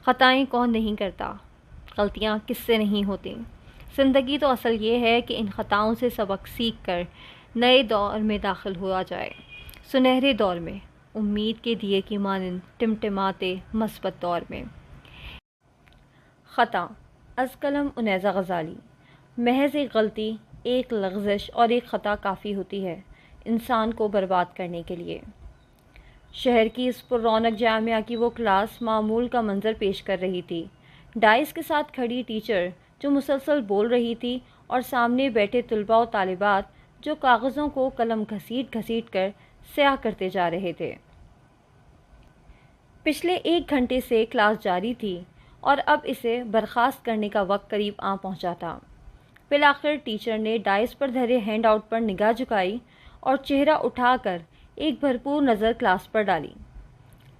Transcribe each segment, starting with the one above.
خطائیں کون نہیں کرتا، غلطیاں کس سے نہیں ہوتی۔ زندگی تو اصل یہ ہے کہ ان خطاؤں سے سبق سیکھ کر نئے دور میں داخل ہوا جائے، سنہرے دور میں، امید کے دیے کی مانند ٹمٹماتے مثبت دور میں۔ خطا از قلم انیزہ غزالی۔ محض ایک غلطی، ایک لغزش اور ایک خطا کافی ہوتی ہے انسان کو برباد کرنے کے لیے۔ شہر کی اس پر رونق جامعہ کی وہ کلاس معمول کا منظر پیش کر رہی تھی۔ ڈائس کے ساتھ کھڑی ٹیچر جو مسلسل بول رہی تھی اور سامنے بیٹھے طلباء و طالبات جو کاغذوں کو قلم گھسیٹ گھسیٹ کر سیاہ کرتے جا رہے تھے۔ پچھلے 1 گھنٹے سے کلاس جاری تھی اور اب اسے برخاست کرنے کا وقت قریب آ پہنچا تھا۔ بالآخر ٹیچر نے ڈائس پر دھرے ہینڈ آؤٹ پر نگاہ جھکائی اور چہرہ اٹھا کر ایک بھرپور نظر کلاس پر ڈالی۔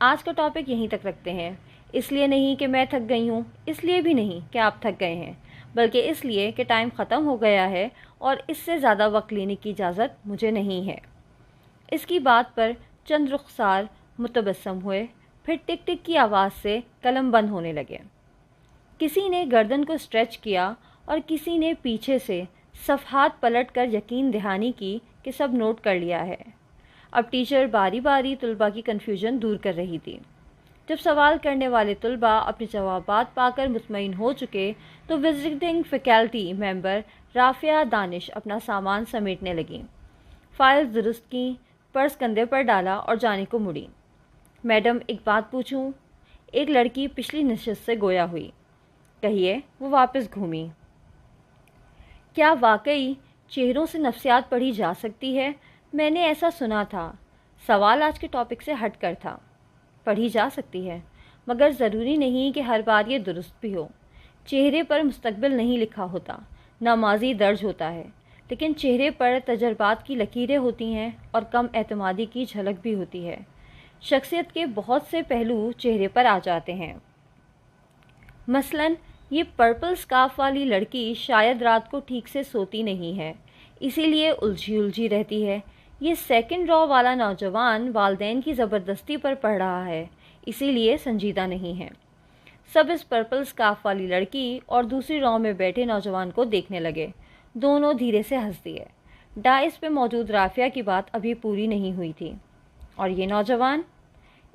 آج کا ٹاپک یہیں تک رکھتے ہیں، اس لیے نہیں کہ میں تھک گئی ہوں، اس لیے بھی نہیں کہ آپ تھک گئے ہیں، بلکہ اس لیے کہ ٹائم ختم ہو گیا ہے اور اس سے زیادہ وقت لینے کی اجازت مجھے نہیں ہے۔ اس کی بات پر چند رخسار متبسم ہوئے، پھر ٹک ٹک کی آواز سے قلم بند ہونے لگے۔ کسی نے گردن کو اسٹریچ کیا اور کسی نے پیچھے سے صفحات پلٹ کر یقین دہانی کی کہ سب نوٹ کر لیا ہے۔ اب ٹیچر باری باری طلباء کی کنفیوژن دور کر رہی تھی۔ جب سوال کرنے والے طلباء اپنے جوابات پا کر مطمئن ہو چکے تو وزٹنگ فیکلٹی ممبر رافعہ دانش اپنا سامان سمیٹنے لگیں، فائل درست کی، پرس کندھے پر ڈالا اور جانے کو مڑی۔ میڈم ایک بات پوچھوں؟ ایک لڑکی پچھلی نشست سے گویا ہوئی۔ کہیے۔ وہ واپس گھومی۔ کیا واقعی چہروں سے نفسیات پڑھی جا سکتی ہے؟ میں نے ایسا سنا تھا۔ سوال آج کے ٹاپک سے ہٹ کر تھا۔ پڑھی جا سکتی ہے، مگر ضروری نہیں کہ ہر بار یہ درست بھی ہو۔ چہرے پر مستقبل نہیں لکھا ہوتا، نہ ماضی درج ہوتا ہے، لیکن چہرے پر تجربات کی لکیریں ہوتی ہیں اور کم اعتمادی کی جھلک بھی ہوتی ہے۔ شخصیت کے بہت سے پہلو چہرے پر آ جاتے ہیں۔ مثلاً یہ پرپل سکارف والی لڑکی شاید رات کو ٹھیک سے سوتی نہیں ہے، اسی لیے الجھی رہتی ہے۔ یہ سیکنڈ را والا نوجوان والدین کی زبردستی پر پڑھ رہا ہے، اسی لیے سنجیدہ نہیں ہے۔ سب اس پرپل سکارف والی لڑکی اور دوسری را میں بیٹھے نوجوان کو دیکھنے لگے۔ دونوں دھیرے سے ہنس دیے۔ ڈائس پہ موجود رافعہ کی بات ابھی پوری نہیں ہوئی تھی۔ اور یہ نوجوان؟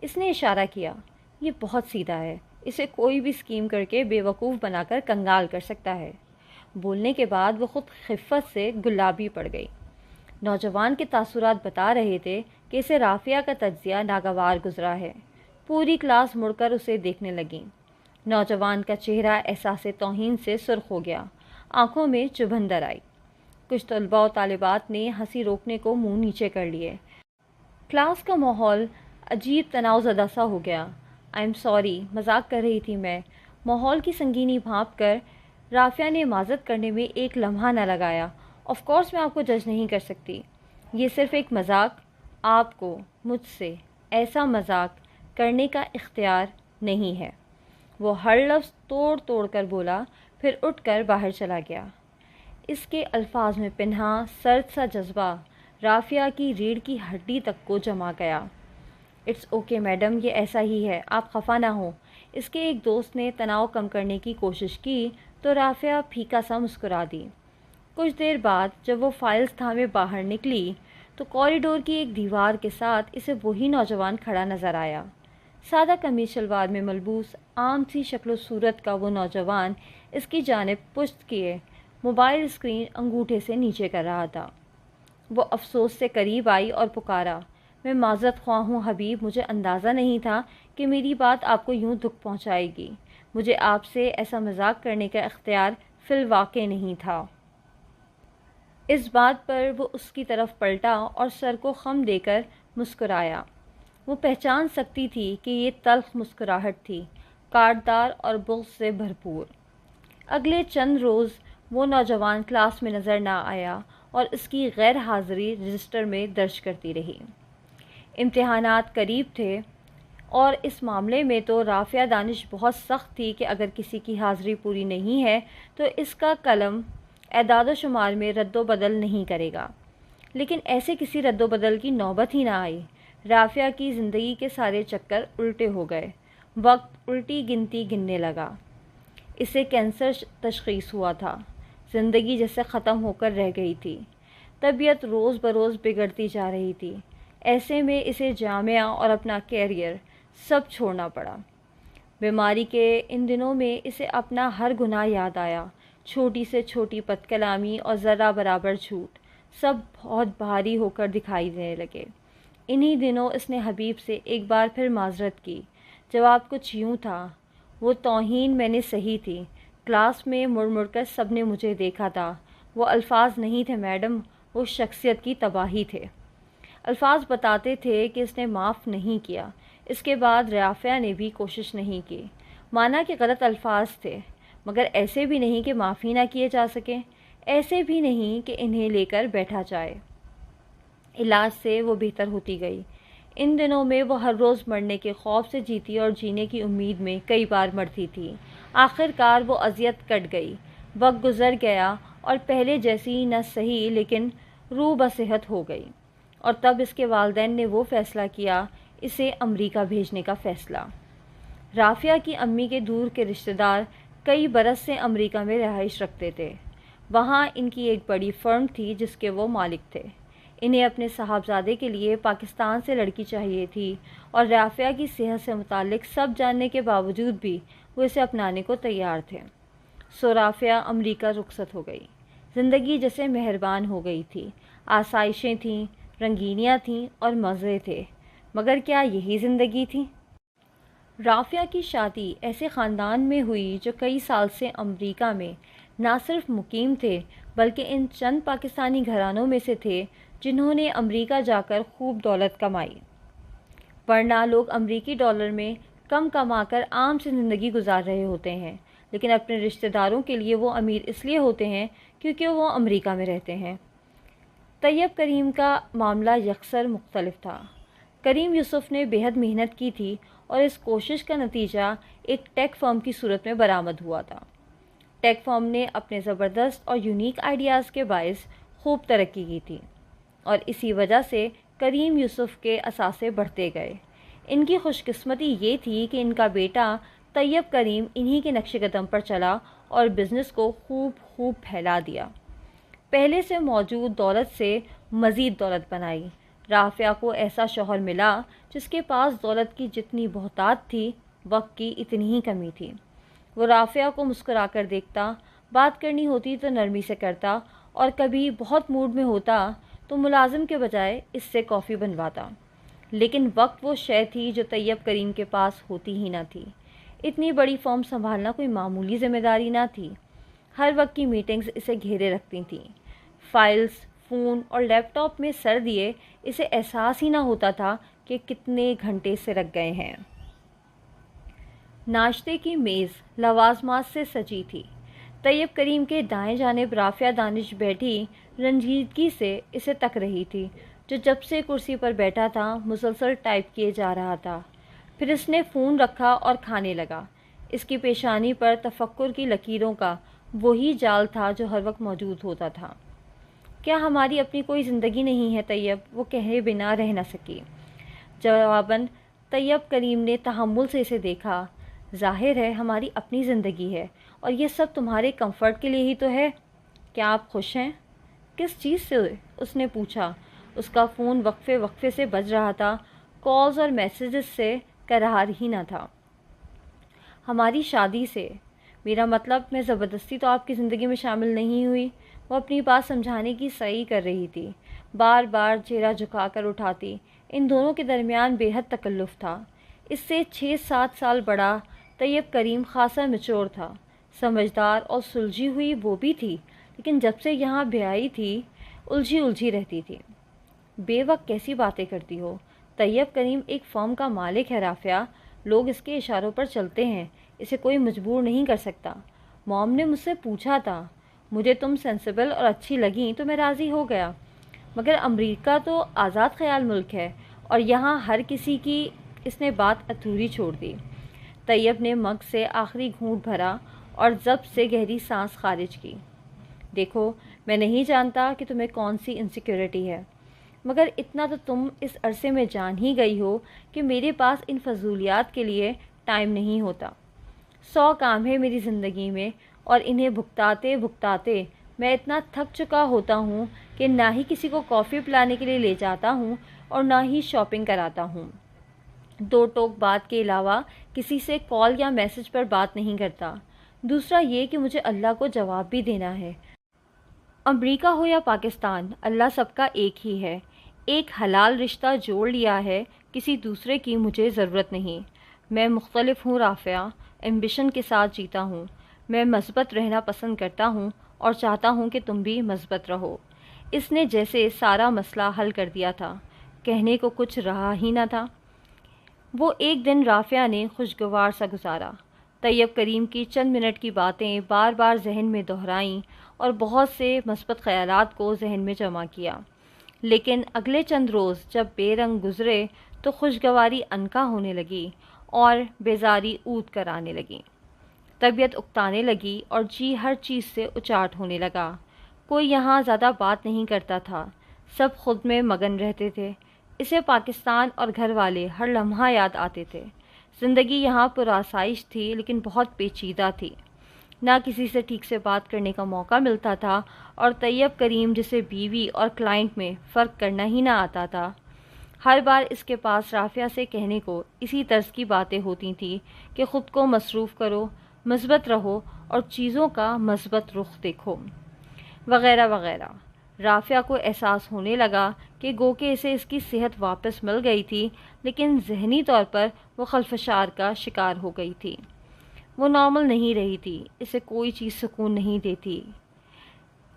اس نے اشارہ کیا۔ یہ بہت سیدھا ہے، اسے کوئی بھی اسکیم کر کے بے وقوف بنا کر کنگال کر سکتا ہے۔ بولنے کے بعد وہ خود خفت سے گلابی پڑ گئی۔ نوجوان کے تاثرات بتا رہے تھے کہ اسے رافعہ کا تجزیہ ناگوار گزرا ہے۔ پوری کلاس مڑ کر اسے دیکھنے لگی۔ نوجوان کا چہرہ احساس توہین سے سرخ ہو گیا، آنکھوں میں چبھن در آئی۔ کچھ طلباء و طالبات نے ہنسی روکنے کو منہ نیچے کر لیے۔ کلاس کا ماحول عجیب تناؤ زدہ سا ہو گیا۔ آئی ایم سوری، مذاق کر رہی تھی میں۔ ماحول کی سنگینی بھانپ کر رافعہ نے معذرت کرنے میں ایک لمحہ نہ لگایا۔ آف کورس میں آپ کو جج نہیں کر سکتی، یہ صرف ایک مذاق۔ آپ کو مجھ سے ایسا مذاق کرنے کا اختیار نہیں ہے۔ وہ ہر لفظ توڑ توڑ کر بولا، پھر اٹھ کر باہر چلا گیا۔ اس کے الفاظ میں پنہاں سرد سا جذبہ رافعہ کی ریڑھ کی ہڈی تک کو جما گیا۔ اٹس اوکے میڈم، یہ ایسا ہی ہے، آپ خفا نہ ہوں۔ اس کے ایک دوست نے تناؤ کم کرنے کی کوشش کی تو رافعہ پھیکا سا مسکرا دی۔ کچھ دیر بعد جب وہ فائلز تھامے باہر نکلی تو کوریڈور کی ایک دیوار کے ساتھ اسے وہی نوجوان کھڑا نظر آیا۔ سادہ قمیض شلوار میں ملبوس، عام سی شکل و صورت کا وہ نوجوان اس کی جانب پشت کیے موبائل اسکرین انگوٹھے سے نیچے کر رہا تھا۔ وہ افسوس سے قریب آئی اور پکارا، میں معذرت خواہ ہوں حبیب، مجھے اندازہ نہیں تھا کہ میری بات آپ کو یوں دکھ پہنچائے گی۔ مجھے آپ سے ایسا مذاق کرنے کا اختیار فی الواقع نہیں تھا۔ اس بات پر وہ اس کی طرف پلٹا اور سر کو خم دے کر مسکرایا۔ وہ پہچان سکتی تھی کہ یہ تلخ مسکراہٹ تھی، کاٹدار اور بغض سے بھرپور۔ اگلے چند روز وہ نوجوان کلاس میں نظر نہ آیا اور اس کی غیر حاضری رجسٹر میں درج کرتی رہی۔ امتحانات قریب تھے اور اس معاملے میں تو رافعہ دانش بہت سخت تھی کہ اگر کسی کی حاضری پوری نہیں ہے تو اس کا قلم اعداد و شمار میں رد و بدل نہیں کرے گا۔ لیکن ایسے کسی رد و بدل کی نوبت ہی نہ آئی۔ رافعہ کی زندگی کے سارے چکر الٹے ہو گئے۔ وقت الٹی گنتی گننے لگا۔ اسے کینسر تشخیص ہوا تھا۔ زندگی جیسے ختم ہو کر رہ گئی تھی۔ طبیعت روز بروز بگڑتی جا رہی تھی۔ ایسے میں اسے جامعہ اور اپنا کیریئر سب چھوڑنا پڑا۔ بیماری کے ان دنوں میں اسے اپنا ہر گناہ یاد آیا۔ چھوٹی سے چھوٹی بد کلامی اور ذرہ برابر جھوٹ سب بہت بھاری ہو کر دکھائی دینے لگے۔ انہی دنوں اس نے حبیب سے ایک بار پھر معذرت کی۔ جواب کچھ یوں تھا، وہ توہین میں نے سہی تھی۔ کلاس میں مڑ مڑ کر سب نے مجھے دیکھا تھا۔ وہ الفاظ نہیں تھے میڈم، وہ شخصیت کی تباہی تھے۔ الفاظ بتاتے تھے کہ اس نے معاف نہیں کیا۔ اس کے بعد رافعہ نے بھی کوشش نہیں کی۔ مانا کہ غلط الفاظ تھے، مگر ایسے بھی نہیں کہ معافی نہ کیے جا سکیں، ایسے بھی نہیں کہ انہیں لے کر بیٹھا جائے۔ علاج سے وہ بہتر ہوتی گئی۔ ان دنوں میں وہ ہر روز مرنے کے خوف سے جیتی اور جینے کی امید میں کئی بار مرتی تھی۔ آخر کار وہ اذیت کٹ گئی۔ وقت گزر گیا اور پہلے جیسی نہ سہی لیکن روح بصحت ہو گئی۔ اور تب اس کے والدین نے وہ فیصلہ کیا، اسے امریکہ بھیجنے کا فیصلہ۔ رافعہ کی امی کے دور کے رشتہ دار کئی برس سے امریکہ میں رہائش رکھتے تھے۔ وہاں ان کی ایک بڑی فرم تھی جس کے وہ مالک تھے۔ انہیں اپنے صاحبزادے کے لیے پاکستان سے لڑکی چاہیے تھی اور رافعہ کی صحت سے متعلق سب جاننے کے باوجود بھی وہ اسے اپنانے کو تیار تھے۔ سو رافعہ امریکہ رخصت ہو گئی۔ زندگی جیسے مہربان ہو گئی تھی۔ آسائشیں تھیں، رنگینیاں تھیں اور مزے تھے، مگر کیا یہی زندگی تھی؟ رافعہ کی شادی ایسے خاندان میں ہوئی جو کئی سال سے امریکہ میں نہ صرف مقیم تھے بلکہ ان چند پاکستانی گھرانوں میں سے تھے جنہوں نے امریکہ جا کر خوب دولت کمائی۔ ورنہ لوگ امریکی ڈالر میں کم کما کر عام سے زندگی گزار رہے ہوتے ہیں، لیکن اپنے رشتہ داروں کے لیے وہ امیر اس لیے ہوتے ہیں کیونکہ وہ امریکہ میں رہتے ہیں۔ طیب کریم کا معاملہ یکسر مختلف تھا۔ کریم یوسف نے بہت محنت کی تھی اور اس کوشش کا نتیجہ ایک ٹیک فرم کی صورت میں برآمد ہوا تھا۔ ٹیک فرم نے اپنے زبردست اور یونیک آئیڈیاز کے باعث خوب ترقی کی تھی اور اسی وجہ سے کریم یوسف کے اثاثے بڑھتے گئے۔ ان کی خوش قسمتی یہ تھی کہ ان کا بیٹا طیب کریم انہی کے نقش قدم پر چلا اور بزنس کو خوب پھیلا دیا۔ پہلے سے موجود دولت سے مزید دولت بنائی۔ رافعہ کو ایسا شوہر ملا جس کے پاس دولت کی جتنی بہتات تھی، وقت کی اتنی ہی کمی تھی۔ وہ رافعہ کو مسکرا کر دیکھتا، بات کرنی ہوتی تو نرمی سے کرتا اور کبھی بہت موڈ میں ہوتا تو ملازم کے بجائے اس سے کافی بنواتا۔ لیکن وقت وہ شے تھی جو طیب کریم کے پاس ہوتی ہی نہ تھی۔ اتنی بڑی فرم سنبھالنا کوئی معمولی ذمہ داری نہ تھی۔ ہر وقت کی میٹنگز اسے گھیرے رکھتی تھیں۔ فائلز، فون اور لیپ ٹاپ میں سر دیے اسے احساس ہی نہ ہوتا تھا کہ کتنے گھنٹے سے رکھ گئے ہیں۔ ناشتے کی میز لوازمات سے سجی تھی۔ طیب کریم کے دائیں جانب رافعہ دانش بیٹھی رنجیدگی سے اسے تک رہی تھی، جو جب سے کرسی پر بیٹھا تھا مسلسل ٹائپ کیے جا رہا تھا۔ پھر اس نے فون رکھا اور کھانے لگا۔ اس کی پیشانی پر تفکر کی لکیروں کا وہی جال تھا جو ہر وقت موجود ہوتا تھا۔ کیا ہماری اپنی کوئی زندگی نہیں ہے طیب؟ وہ کہے بنا رہ نہ سکی۔ جواباً طیب کریم نے تحمل سے اسے دیکھا۔ ظاہر ہے ہماری اپنی زندگی ہے اور یہ سب تمہارے کمفرٹ کے لیے ہی تو ہے۔ کیا آپ خوش ہیں؟ کس چیز سے؟ اس نے پوچھا۔ اس کا فون وقفے وقفے سے بج رہا تھا، کالز اور میسیجز سے قرار ہی نہ تھا۔ ہماری شادی سے۔ میرا مطلب میں زبردستی تو آپ کی زندگی میں شامل نہیں ہوئی۔ وہ اپنی بات سمجھانے کی سعی کر رہی تھی، بار بار چہرہ جھکا کر اٹھاتی۔ ان دونوں کے درمیان بے حد تکلف تھا۔ اس سے 6-7 سال بڑا طیب کریم خاصا میچور تھا، سمجھدار اور سلجھی ہوئی وہ بھی تھی، لیکن جب سے یہاں بیائی تھی الجھی رہتی تھی۔ بے وقت کیسی باتیں کرتی ہو؟ طیب کریم ایک فرم کا مالک ہے رافعہ، لوگ اس کے اشاروں پر چلتے ہیں، اسے کوئی مجبور نہیں کر سکتا۔ موم نے مجھ سے پوچھا تھا، مجھے تم سینسیبل اور اچھی لگیں تو میں راضی ہو گیا، مگر امریکہ تو آزاد خیال ملک ہے اور یہاں ہر کسی کی۔ اس نے بات ادھوری چھوڑ دی۔ طیب نے مگ سے آخری گھونٹ بھرا اور ضبط سے گہری سانس خارج کی۔ دیکھو، میں نہیں جانتا کہ تمہیں کون سی انسیکیورٹی ہے، مگر اتنا تو تم اس عرصے میں جان ہی گئی ہو کہ میرے پاس ان فضولیات کے لیے ٹائم نہیں ہوتا۔ 100 کام ہے میری زندگی میں اور انہیں بھگتاتے بھگتاتے میں اتنا تھک چکا ہوتا ہوں کہ نہ ہی کسی کو کافی پلانے کے لیے لے جاتا ہوں اور نہ ہی شاپنگ کراتا ہوں۔ 2 ٹوک بات کے علاوہ کسی سے کال یا میسج پر بات نہیں کرتا۔ دوسرا یہ کہ مجھے اللہ کو جواب بھی دینا ہے۔ امریکہ ہو یا پاکستان، اللہ سب کا ایک ہی ہے۔ ایک حلال رشتہ جوڑ لیا ہے، کسی دوسرے کی مجھے ضرورت نہیں۔ میں مختلف ہوں رافعہ، ایمبیشن کے ساتھ جیتا ہوں۔ میں مثبت رہنا پسند کرتا ہوں اور چاہتا ہوں کہ تم بھی مثبت رہو۔ اس نے جیسے سارا مسئلہ حل کر دیا تھا، کہنے کو کچھ رہا ہی نہ تھا۔ وہ ایک دن رافعہ نے خوشگوار سا گزارا۔ طیب کریم کی چند منٹ کی باتیں بار بار ذہن میں دہرائیں اور بہت سے مثبت خیالات کو ذہن میں جمع کیا۔ لیکن اگلے چند روز جب بے رنگ گزرے تو خوشگواری انکا ہونے لگی اور بیزاری اود کر آنے لگی۔ طبیعت اکتانے لگی اور جی ہر چیز سے اچاٹ ہونے لگا۔ کوئی یہاں زیادہ بات نہیں کرتا تھا، سب خود میں مگن رہتے تھے۔ اسے پاکستان اور گھر والے ہر لمحہ یاد آتے تھے۔ زندگی یہاں پرآسائش تھی لیکن بہت پیچیدہ تھی۔ نہ کسی سے ٹھیک سے بات کرنے کا موقع ملتا تھا اور طیب کریم جسے بیوی اور کلائنٹ میں فرق کرنا ہی نہ آتا تھا، ہر بار اس کے پاس رافعہ سے کہنے کو اسی طرز کی باتیں ہوتی تھیں کہ خود کو مصروف کرو، مثبت رہو اور چیزوں کا مثبت رخ دیکھو، وغیرہ وغیرہ۔ رافعہ کو احساس ہونے لگا کہ گو کہ اسے اس کی صحت واپس مل گئی تھی، لیکن ذہنی طور پر وہ خلفشار کا شکار ہو گئی تھی۔ وہ نارمل نہیں رہی تھی، اسے کوئی چیز سکون نہیں دیتی۔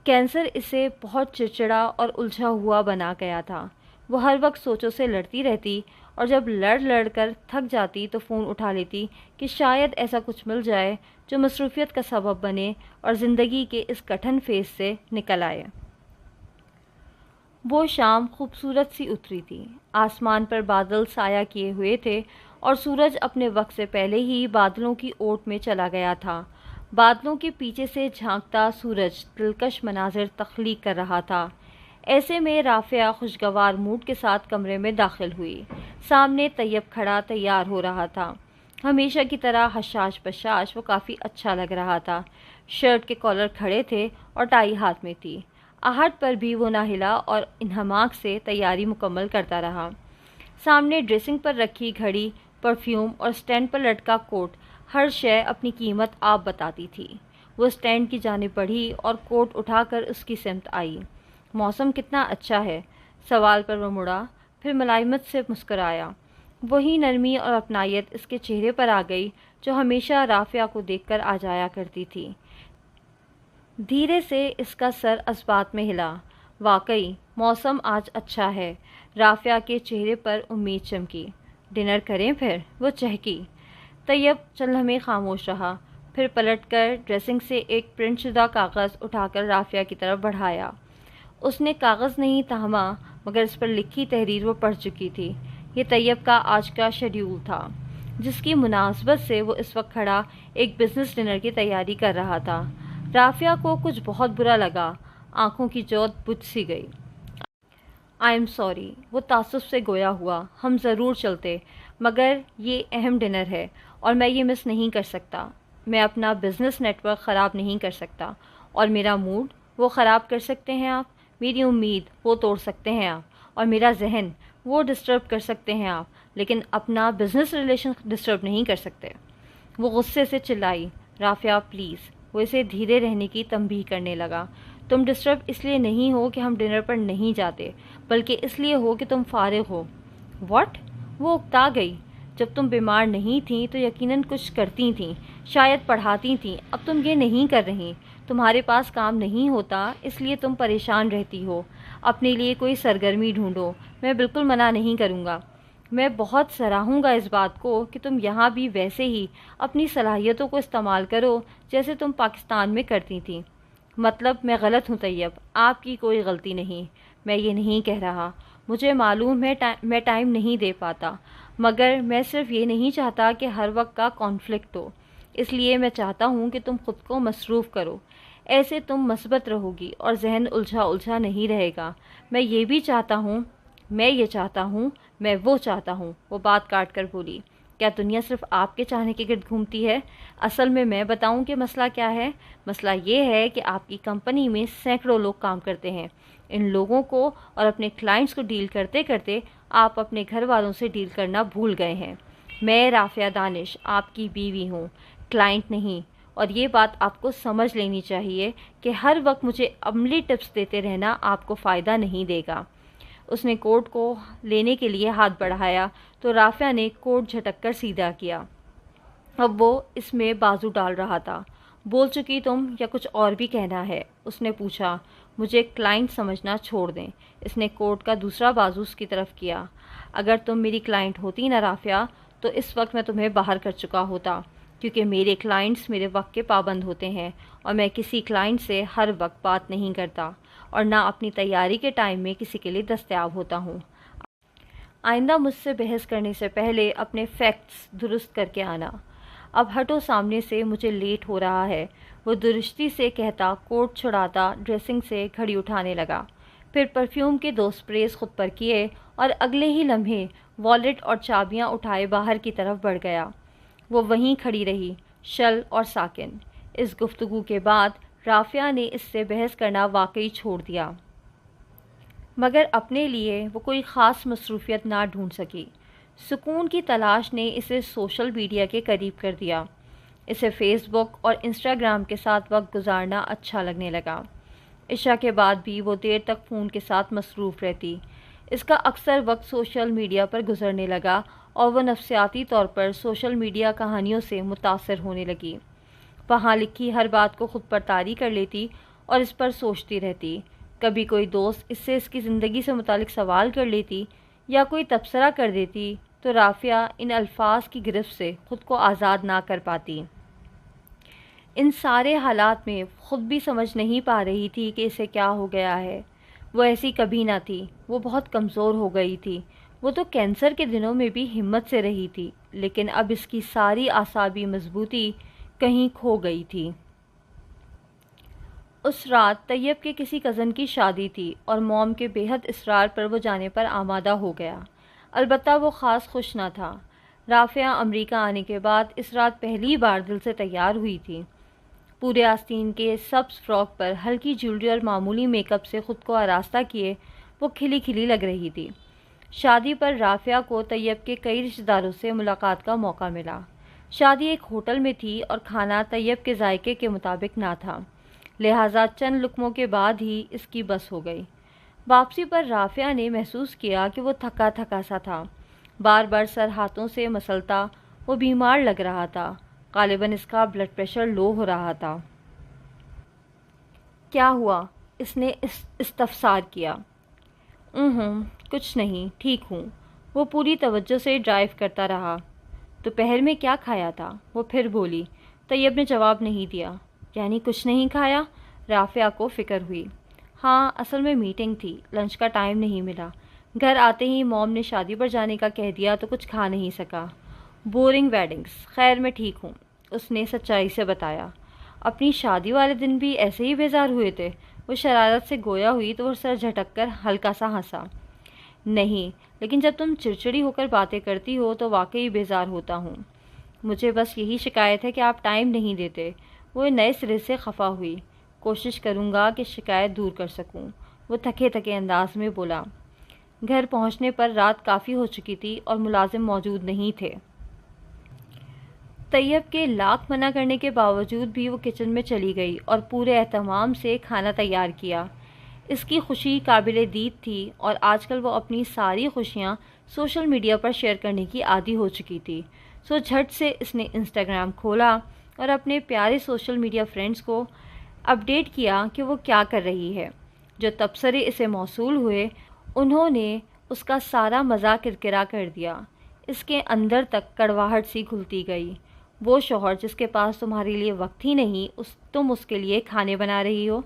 کینسر اسے بہت چڑچڑا اور الجھا ہوا بنا گیا تھا۔ وہ ہر وقت سوچوں سے لڑتی رہتی اور جب لڑ کر تھک جاتی تو فون اٹھا لیتی کہ شاید ایسا کچھ مل جائے جو مصروفیت کا سبب بنے اور زندگی کے اس کٹھن فیز سے نکل آئے۔ وہ شام خوبصورت سی اتری تھی۔ آسمان پر بادل سایہ کیے ہوئے تھے اور سورج اپنے وقت سے پہلے ہی بادلوں کی اوٹ میں چلا گیا تھا۔ بادلوں کے پیچھے سے جھانکتا سورج دلکش مناظر تخلیق کر رہا تھا۔ ایسے میں رافعہ خوشگوار موڈ کے ساتھ کمرے میں داخل ہوئی۔ سامنے طیب کھڑا تیار ہو رہا تھا۔ ہمیشہ کی طرح حشاش بشاش وہ کافی اچھا لگ رہا تھا۔ شرٹ کے کالر کھڑے تھے اور ٹائی ہاتھ میں تھی۔ آہٹ پر بھی وہ نہ ہلا اور انہماک سے تیاری مکمل کرتا رہا۔ سامنے ڈریسنگ پر رکھی گھڑی، پرفیوم اور سٹینڈ پر لٹکا کوٹ، ہر شے اپنی قیمت آپ بتاتی تھی۔ وہ سٹینڈ کی جانب بڑھی اور کوٹ اٹھا کر اس کی سمت آئی۔ موسم کتنا اچھا ہے؟ سوال پر وہ مڑا، پھر ملائمت سے مسکرایا۔ وہی نرمی اور اپنائیت اس کے چہرے پر آ گئی جو ہمیشہ رافعہ کو دیکھ کر آ جایا کرتی تھی۔ دھیرے سے اس کا سر اسبات میں ہلا۔ واقعی موسم آج اچھا ہے۔ رافعہ کے چہرے پر امید چمکی۔ ڈنر کریں پھر؟ وہ چہکی۔ طیب چند لمحے خاموش رہا، پھر پلٹ کر ڈریسنگ سے ایک پرنٹ شدہ کاغذ اٹھا کر رافعہ کی طرف بڑھایا۔ اس نے کاغذ نہیں تھاما مگر اس پر لکھی تحریر وہ پڑھ چکی تھی۔ یہ طیب کا آج کا شیڈیول تھا، جس کی مناسبت سے وہ اس وقت کھڑا ایک بزنس ڈنر کی تیاری کر رہا تھا۔ رافعہ کو کچھ بہت برا لگا، آنکھوں کی جوت بجھ سی گئی۔ آئی ایم سوری، وہ تعصب سے گویا ہوا، ہم ضرور چلتے، مگر یہ اہم ڈنر ہے اور میں یہ مس نہیں کر سکتا۔ میں اپنا بزنس نیٹ ورک خراب نہیں کر سکتا، اور میرا موڈ وہ خراب کر سکتے ہیں آپ، میری امید وہ توڑ سکتے ہیں آپ، اور میرا ذہن وہ ڈسٹرب کر سکتے ہیں آپ، لیکن اپنا بزنس ریلیشن ڈسٹرب نہیں کر سکتے۔ وہ غصے سے چلائی، رافعہ پلیز۔ وہ اسے دھیرے رہنے کی تنبیہ کرنے لگا۔ تم ڈسٹرب اس لیے نہیں ہو کہ ہم ڈنر پر نہیں جاتے، بلکہ اس لیے ہو کہ تم فارغ ہو۔ واٹ؟ وہ اکتا گئی۔ جب تم بیمار نہیں تھیں تو یقیناً کچھ کرتی تھیں، شاید پڑھاتی تھیں، اب تم یہ نہیں کر رہی۔ تمہارے پاس کام نہیں ہوتا اس لیے تم پریشان رہتی ہو۔ اپنے لیے کوئی سرگرمی ڈھونڈو، میں بالکل منع نہیں کروں گا۔ میں بہت سراہوں گا اس بات کو کہ تم یہاں بھی ویسے ہی اپنی صلاحیتوں کو استعمال کرو جیسے تم پاکستان میں کرتی تھیں۔ مطلب میں غلط ہوں طیب؟ آپ کی کوئی غلطی نہیں، میں یہ نہیں کہہ رہا۔ مجھے معلوم ہے میں ٹائم نہیں دے پاتا، مگر میں صرف یہ نہیں چاہتا کہ ہر وقت کا کانفلکٹ ہو۔ اس لیے میں چاہتا ہوں کہ تم خود کو مصروف کرو، ایسے تم مثبت رہو گی اور ذہن الجھا نہیں رہے گا۔ میں یہ چاہتا ہوں، میں وہ چاہتا ہوں، وہ بات کاٹ کر بولی۔ کیا دنیا صرف آپ کے چاہنے کے گرد گھومتی ہے؟ اصل میں بتاؤں کہ مسئلہ کیا ہے؟ مسئلہ یہ ہے کہ آپ کی کمپنی میں سینکڑوں لوگ کام کرتے ہیں۔ ان لوگوں کو اور اپنے کلائنٹس کو ڈیل کرتے کرتے آپ اپنے گھر والوں سے ڈیل کرنا بھول گئے ہیں۔ میں رافعہ دانش آپ کی بیوی ہوں، کلائنٹ نہیں، اور یہ بات آپ کو سمجھ لینی چاہیے کہ ہر وقت مجھے عملی ٹپس دیتے رہنا آپ کو فائدہ نہیں دے گا۔ اس نے کوٹ کو لینے کے لیے ہاتھ بڑھایا تو رافعہ نے کوٹ جھٹک کر سیدھا کیا۔ اب وہ اس میں بازو ڈال رہا تھا۔ بول چکی تم یا کچھ اور بھی کہنا ہے؟ اس نے پوچھا۔ مجھے کلائنٹ سمجھنا چھوڑ دیں۔ اس نے کوٹ کا دوسرا بازو اس کی طرف کیا۔ اگر تم میری کلائنٹ ہوتی نا رافعہ تو اس وقت میں تمہیں باہر کر چکا ہوتا، کیونکہ میرے کلائنٹس میرے وقت کے پابند ہوتے ہیں اور میں کسی کلائنٹ سے ہر وقت بات نہیں کرتا اور نہ اپنی تیاری کے ٹائم میں کسی کے لیے دستیاب ہوتا ہوں۔ آئندہ مجھ سے بحث کرنے سے پہلے اپنے فیکٹس درست کر کے آنا۔ اب ہٹو سامنے سے، مجھے لیٹ ہو رہا ہے۔ وہ درستی سے کہتا کوٹ چھڑاتا ڈریسنگ سے گھڑی اٹھانے لگا، پھر پرفیوم کے 2 اسپریز خود پر کیے اور اگلے ہی لمحے والیٹ اور چابیاں اٹھائے باہر کی طرف بڑھ گیا۔ وہ وہیں کھڑی رہی، شل اور ساکن۔ اس گفتگو کے بعد رافعہ نے اس سے بحث کرنا واقعی چھوڑ دیا، مگر اپنے لیے وہ کوئی خاص مصروفیت نہ ڈھونڈ سکی۔ سکون کی تلاش نے اسے سوشل میڈیا کے قریب کر دیا۔ اسے فیس بک اور انسٹاگرام کے ساتھ وقت گزارنا اچھا لگنے لگا۔ عشاء کے بعد بھی وہ دیر تک فون کے ساتھ مصروف رہتی۔ اس کا اکثر وقت سوشل میڈیا پر گزرنے لگا اور وہ نفسیاتی طور پر سوشل میڈیا کہانیوں سے متاثر ہونے لگی۔ وہاں لکھی ہر بات کو خود پر طاری کر لیتی اور اس پر سوچتی رہتی۔ کبھی کوئی دوست اس سے اس کی زندگی سے متعلق سوال کر لیتی یا کوئی تبصرہ کر دیتی تو رافعہ ان الفاظ کی گرفت سے خود کو آزاد نہ کر پاتی۔ ان سارے حالات میں خود بھی سمجھ نہیں پا رہی تھی کہ اسے کیا ہو گیا ہے۔ وہ ایسی کبھی نہ تھی، وہ بہت کمزور ہو گئی تھی۔ وہ تو کینسر کے دنوں میں بھی ہمت سے رہی تھی، لیکن اب اس کی ساری اعصابی مضبوطی کہیں کھو گئی تھی۔ اس رات طیب کے کسی کزن کی شادی تھی اور موم کے بے حد اصرار پر وہ جانے پر آمادہ ہو گیا۔ البتہ وہ خاص خوش نہ تھا۔ رافعہ امریکہ آنے کے بعد اس رات پہلی بار دل سے تیار ہوئی تھی۔ پورے آستین کے سبز فراک پر ہلکی جیولری اور معمولی میک اپ سے خود کو آراستہ کیے وہ کھلی کھلی لگ رہی تھی۔ شادی پر رافعہ کو طیب کے کئی رشتہ داروں سے ملاقات کا موقع ملا۔ شادی ایک ہوٹل میں تھی اور کھانا طیب کے ذائقے کے مطابق نہ تھا، لہٰذا چند لقموں کے بعد ہی اس کی بس ہو گئی۔ واپسی پر رافعہ نے محسوس کیا کہ وہ تھکا تھکا سا تھا، بار بار سر ہاتھوں سے مسلتا۔ وہ بیمار لگ رہا تھا، غالباً اس کا بلڈ پریشر لو ہو رہا تھا۔ کیا ہوا؟ اس نے استفسار کیا۔ کچھ نہیں، ٹھیک ہوں۔ وہ پوری توجہ سے ڈرائیو کرتا رہا۔ دوپہر میں کیا کھایا تھا؟ وہ پھر بولی۔ طیب نے جواب نہیں دیا۔ یعنی کچھ نہیں کھایا؟ رافعہ کو فکر ہوئی۔ ہاں، اصل میں میٹنگ تھی، لنچ کا ٹائم نہیں ملا۔ گھر آتے ہی موم نے شادی پر جانے کا کہہ دیا تو کچھ کھا نہیں سکا۔ Boring weddings. خیر میں ٹھیک ہوں، اس نے سچائی سے بتایا۔ اپنی شادی والے دن بھی ایسے ہی بیزار ہوئے تھے؟ وہ شرارت سے گویا ہوئی تو وہ سر جھٹک کر ہلکا سا ہنسا۔ نہیں، لیکن جب تم چڑچڑی ہو کر باتیں کرتی ہو تو واقعی بیزار ہوتا ہوں۔ مجھے بس یہی شکایت ہے کہ آپ ٹائم نہیں دیتے۔ وہ نئے سرے سے خفا ہوئی۔ کوشش کروں گا کہ شکایت دور کر سکوں، وہ تھکے تھکے انداز میں بولا۔ گھر پہنچنے پر رات کافی ہو چکی تھی اور ملازم موجود نہیں تھے۔ طیب کے لاکھ منع کرنے کے باوجود بھی وہ کچن میں چلی گئی اور پورے اہتمام سے کھانا تیار کیا۔ اس کی خوشی قابل دید تھی اور آج کل وہ اپنی ساری خوشیاں سوشل میڈیا پر شیئر کرنے کی عادی ہو چکی تھی۔ سو جھٹ سے اس نے انسٹاگرام کھولا اور اپنے پیارے سوشل میڈیا فرینڈز کو اپڈیٹ کیا کہ وہ کیا کر رہی ہے۔ جو تبصرے اسے موصول ہوئے انہوں نے اس کا سارا مزہ کرکرا کر دیا۔ اس کے اندر تک کڑواہٹ سی گھلتی گئی۔ وہ شوہر جس کے پاس تمہارے لیے وقت ہی نہیں، تم اس کے لیے کھانے بنا رہی ہو۔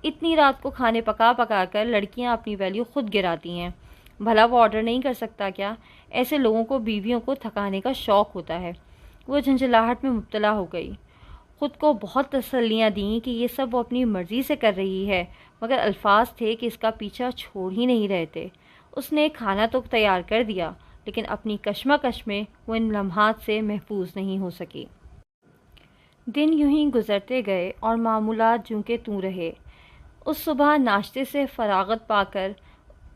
اتنی رات کو کھانے پکا پکا کر لڑکیاں اپنی ویلیو خود گراتی ہیں۔ بھلا وہ آرڈر نہیں کر سکتا کیا؟ ایسے لوگوں کو بیویوں کو تھکانے کا شوق ہوتا ہے۔ وہ جھنجھلاہٹ میں مبتلا ہو گئی۔ خود کو بہت تسلیاں دیں کہ یہ سب وہ اپنی مرضی سے کر رہی ہے، مگر الفاظ تھے کہ اس کا پیچھا چھوڑ ہی نہیں رہتے۔ اس نے کھانا تو تیار کر دیا، لیکن اپنی کشمکش میں وہ ان لمحات سے محفوظ نہیں ہو سکی۔ دن یوں ہی گزرتے گئے اور معمولات جوں کے توں رہے۔ اس صبح ناشتے سے فراغت پا کر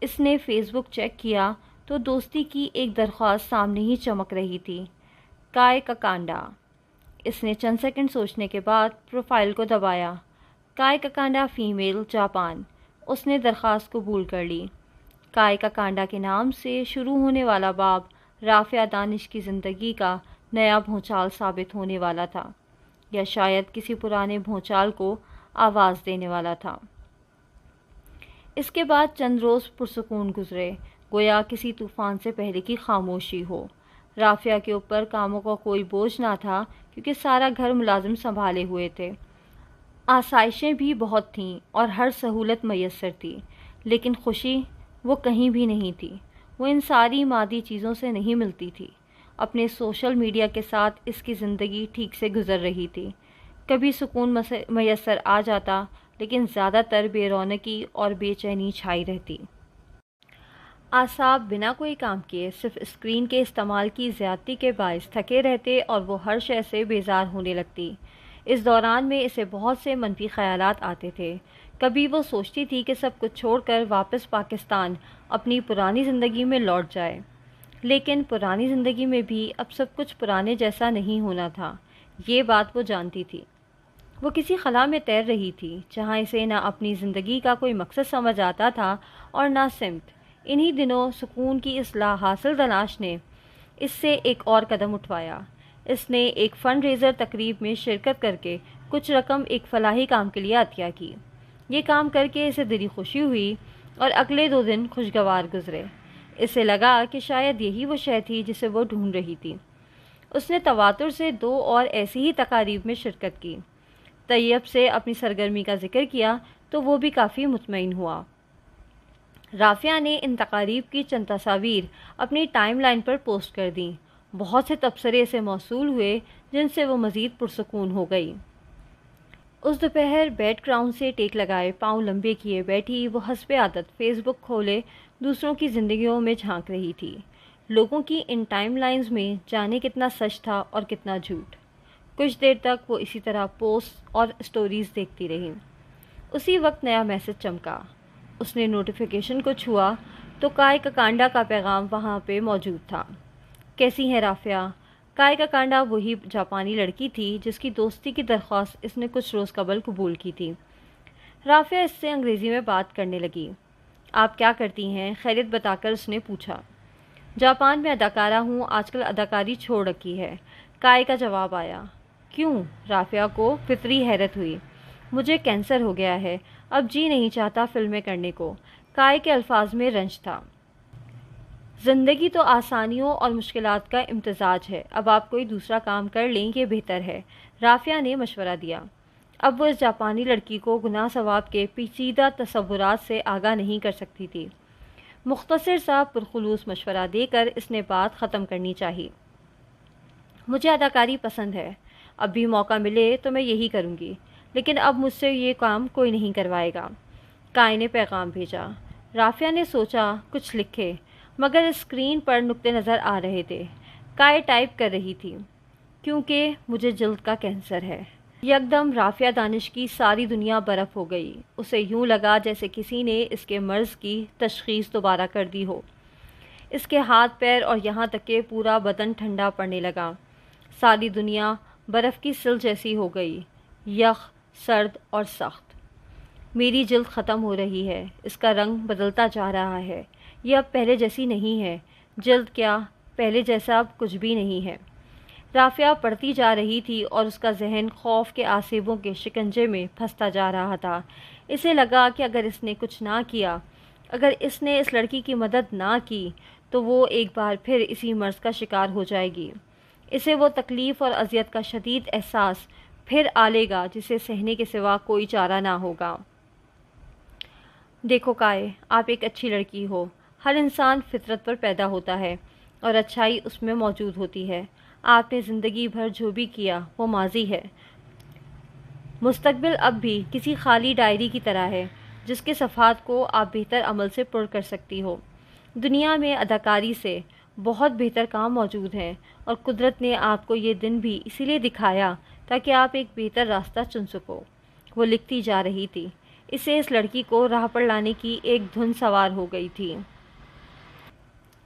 اس نے فیس بک چیک کیا تو دوستی کی ایک درخواست سامنے ہی چمک رہی تھی، کائے کا کانڈا۔ اس نے چند سیکنڈ سوچنے کے بعد پروفائل کو دبایا۔ کائے کا کانڈا فیمیل جاپان۔ اس نے درخواست قبول کر لی۔ کائے کا کانڈا کے نام سے شروع ہونے والا باب رافعہ دانش کی زندگی کا نیا بھونچال ثابت ہونے والا تھا، یا شاید کسی پرانے بھونچال کو آواز دینے والا تھا۔ اس کے بعد چند روز پرسکون گزرے، گویا کسی طوفان سے پہلے کی خاموشی ہو۔ رافعہ کے اوپر کاموں کا کوئی بوجھ نہ تھا کیونکہ سارا گھر ملازم سنبھالے ہوئے تھے۔ آسائشیں بھی بہت تھیں اور ہر سہولت میسر تھی، لیکن خوشی وہ کہیں بھی نہیں تھی۔ وہ ان ساری مادی چیزوں سے نہیں ملتی تھی۔ اپنے سوشل میڈیا کے ساتھ اس کی زندگی ٹھیک سے گزر رہی تھی۔ کبھی سکون میسر آ جاتا، لیکن زیادہ تر بے رونقی اور بے چینی چھائی رہتی۔ اعصاب بنا کوئی کام کیے صرف اسکرین کے استعمال کی زیادتی کے باعث تھکے رہتے اور وہ ہر شے سے بیزار ہونے لگتی۔ اس دوران میں اسے بہت سے منفی خیالات آتے تھے۔ کبھی وہ سوچتی تھی کہ سب کچھ چھوڑ کر واپس پاکستان اپنی پرانی زندگی میں لوٹ جائے، لیکن پرانی زندگی میں بھی اب سب کچھ پرانے جیسا نہیں ہونا تھا، یہ بات وہ جانتی تھی۔ وہ کسی خلا میں تیر رہی تھی جہاں اسے نہ اپنی زندگی کا کوئی مقصد سمجھ آتا تھا اور نہ سمت۔ انہی دنوں سکون کی اصلاح حاصل تلاش نے اس سے ایک اور قدم اٹھوایا۔ اس نے ایک فنڈ ریزر تقریب میں شرکت کر کے کچھ رقم ایک فلاحی کام کے لیے عطیہ کی۔ یہ کام کر کے اسے دلی خوشی ہوئی اور اگلے 2 دن خوشگوار گزرے۔ اسے لگا کہ شاید یہی وہ شے تھی جسے وہ ڈھونڈ رہی تھی۔ اس نے تواتر سے 2 اور ایسی ہی تقاریب میں شرکت کی۔ طیب سے اپنی سرگرمی کا ذکر کیا تو وہ بھی کافی مطمئن ہوا۔ رافعہ نے ان تقاریب کی چند تصاویر اپنی ٹائم لائن پر پوسٹ کر دیں۔ بہت سے تبصرے سے موصول ہوئے جن سے وہ مزید پرسکون ہو گئی۔ اس دوپہر بیڈ گراؤنڈ سے ٹیک لگائے پاؤں لمبے کیے بیٹھی وہ حسب عادت فیس بک کھولے دوسروں کی زندگیوں میں جھانک رہی تھی۔ لوگوں کی ان ٹائم لائنز میں جانے کتنا سچ تھا اور کتنا جھوٹ۔ کچھ دیر تک وہ اسی طرح پوسٹ اور سٹوریز دیکھتی رہی۔ اسی وقت نیا میسج چمکا۔ اس نے نوٹیفیکیشن کو چھوا تو کائے کا کانڈا کا پیغام وہاں پہ موجود تھا۔ کیسی ہے رافعہ؟ کائے کا کانڈا وہی جاپانی لڑکی تھی جس کی دوستی کی درخواست اس نے کچھ روز قبل قبول کی تھی۔ رافعہ اس سے انگریزی میں بات کرنے لگی۔ آپ کیا کرتی ہیں؟ خیریت بتا کر اس نے پوچھا۔ جاپان میں اداکارہ ہوں، آج کل اداکاری چھوڑ رکھی ہے، کائے کا جواب آیا۔ کیوں؟ رافعہ کو فطری حیرت ہوئی۔ مجھے کینسر ہو گیا ہے، اب جی نہیں چاہتا فلمیں کرنے کو۔ کائے کے الفاظ میں رنج تھا۔ زندگی تو آسانیوں اور مشکلات کا امتزاج ہے، اب آپ کوئی دوسرا کام کر لیں یہ بہتر ہے، رافعہ نے مشورہ دیا۔ اب وہ اس جاپانی لڑکی کو گناہ ثواب کے پیچیدہ تصورات سے آگاہ نہیں کر سکتی تھی۔ مختصر سا پرخلوص مشورہ دے کر اس نے بات ختم کرنی چاہی۔ مجھے اداکاری پسند ہے، اب بھی موقع ملے تو میں یہی کروں گی، لیکن اب مجھ سے یہ کام کوئی نہیں کروائے گا۔ کائے نے پیغام بھیجا۔ رافعہ نے سوچا کچھ لکھے، مگر اسکرین پر نقطے نظر آ رہے تھے۔ کائے ٹائپ کر رہی تھی، کیونکہ مجھے جلد کا کینسر ہے۔ یکدم رافعہ دانش کی ساری دنیا برف ہو گئی۔ اسے یوں لگا جیسے کسی نے اس کے مرض کی تشخیص دوبارہ کر دی ہو۔ اس کے ہاتھ پیر اور یہاں تک کہ پورا بدن ٹھنڈا پڑنے لگا۔ ساری دنیا برف کی سل جیسی ہو گئی، یخ، سرد اور سخت۔ میری جلد ختم ہو رہی ہے، اس کا رنگ بدلتا جا رہا ہے، یہ اب پہلے جیسی نہیں ہے، جلد کیا پہلے جیسا اب کچھ بھی نہیں ہے۔ رافعہ پڑھتی جا رہی تھی اور اس کا ذہن خوف کے آسیبوں کے شکنجے میں پھنستا جا رہا تھا۔ اسے لگا کہ اگر اس نے کچھ نہ کیا، اگر اس نے اس لڑکی کی مدد نہ کی تو وہ ایک بار پھر اسی مرض کا شکار ہو جائے گی۔ اسے وہ تکلیف اور اذیت کا شدید احساس پھر آلے گا جسے سہنے کے سوا کوئی چارہ نہ ہوگا۔ دیکھو کائے، آپ ایک اچھی لڑکی ہو، ہر انسان فطرت پر پیدا ہوتا ہے اور اچھائی اس میں موجود ہوتی ہے۔ آپ نے زندگی بھر جو بھی کیا وہ ماضی ہے، مستقبل اب بھی کسی خالی ڈائری کی طرح ہے جس کے صفحات کو آپ بہتر عمل سے پر کر سکتی ہو۔ دنیا میں اداکاری سے بہت بہتر کام موجود ہیں، اور قدرت نے آپ کو یہ دن بھی اسی لیے دکھایا تاکہ آپ ایک بہتر راستہ چن سکو۔ وہ لکھتی جا رہی تھی۔ اسے اس لڑکی کو راہ پر لانے کی ایک دھن سوار ہو گئی تھی۔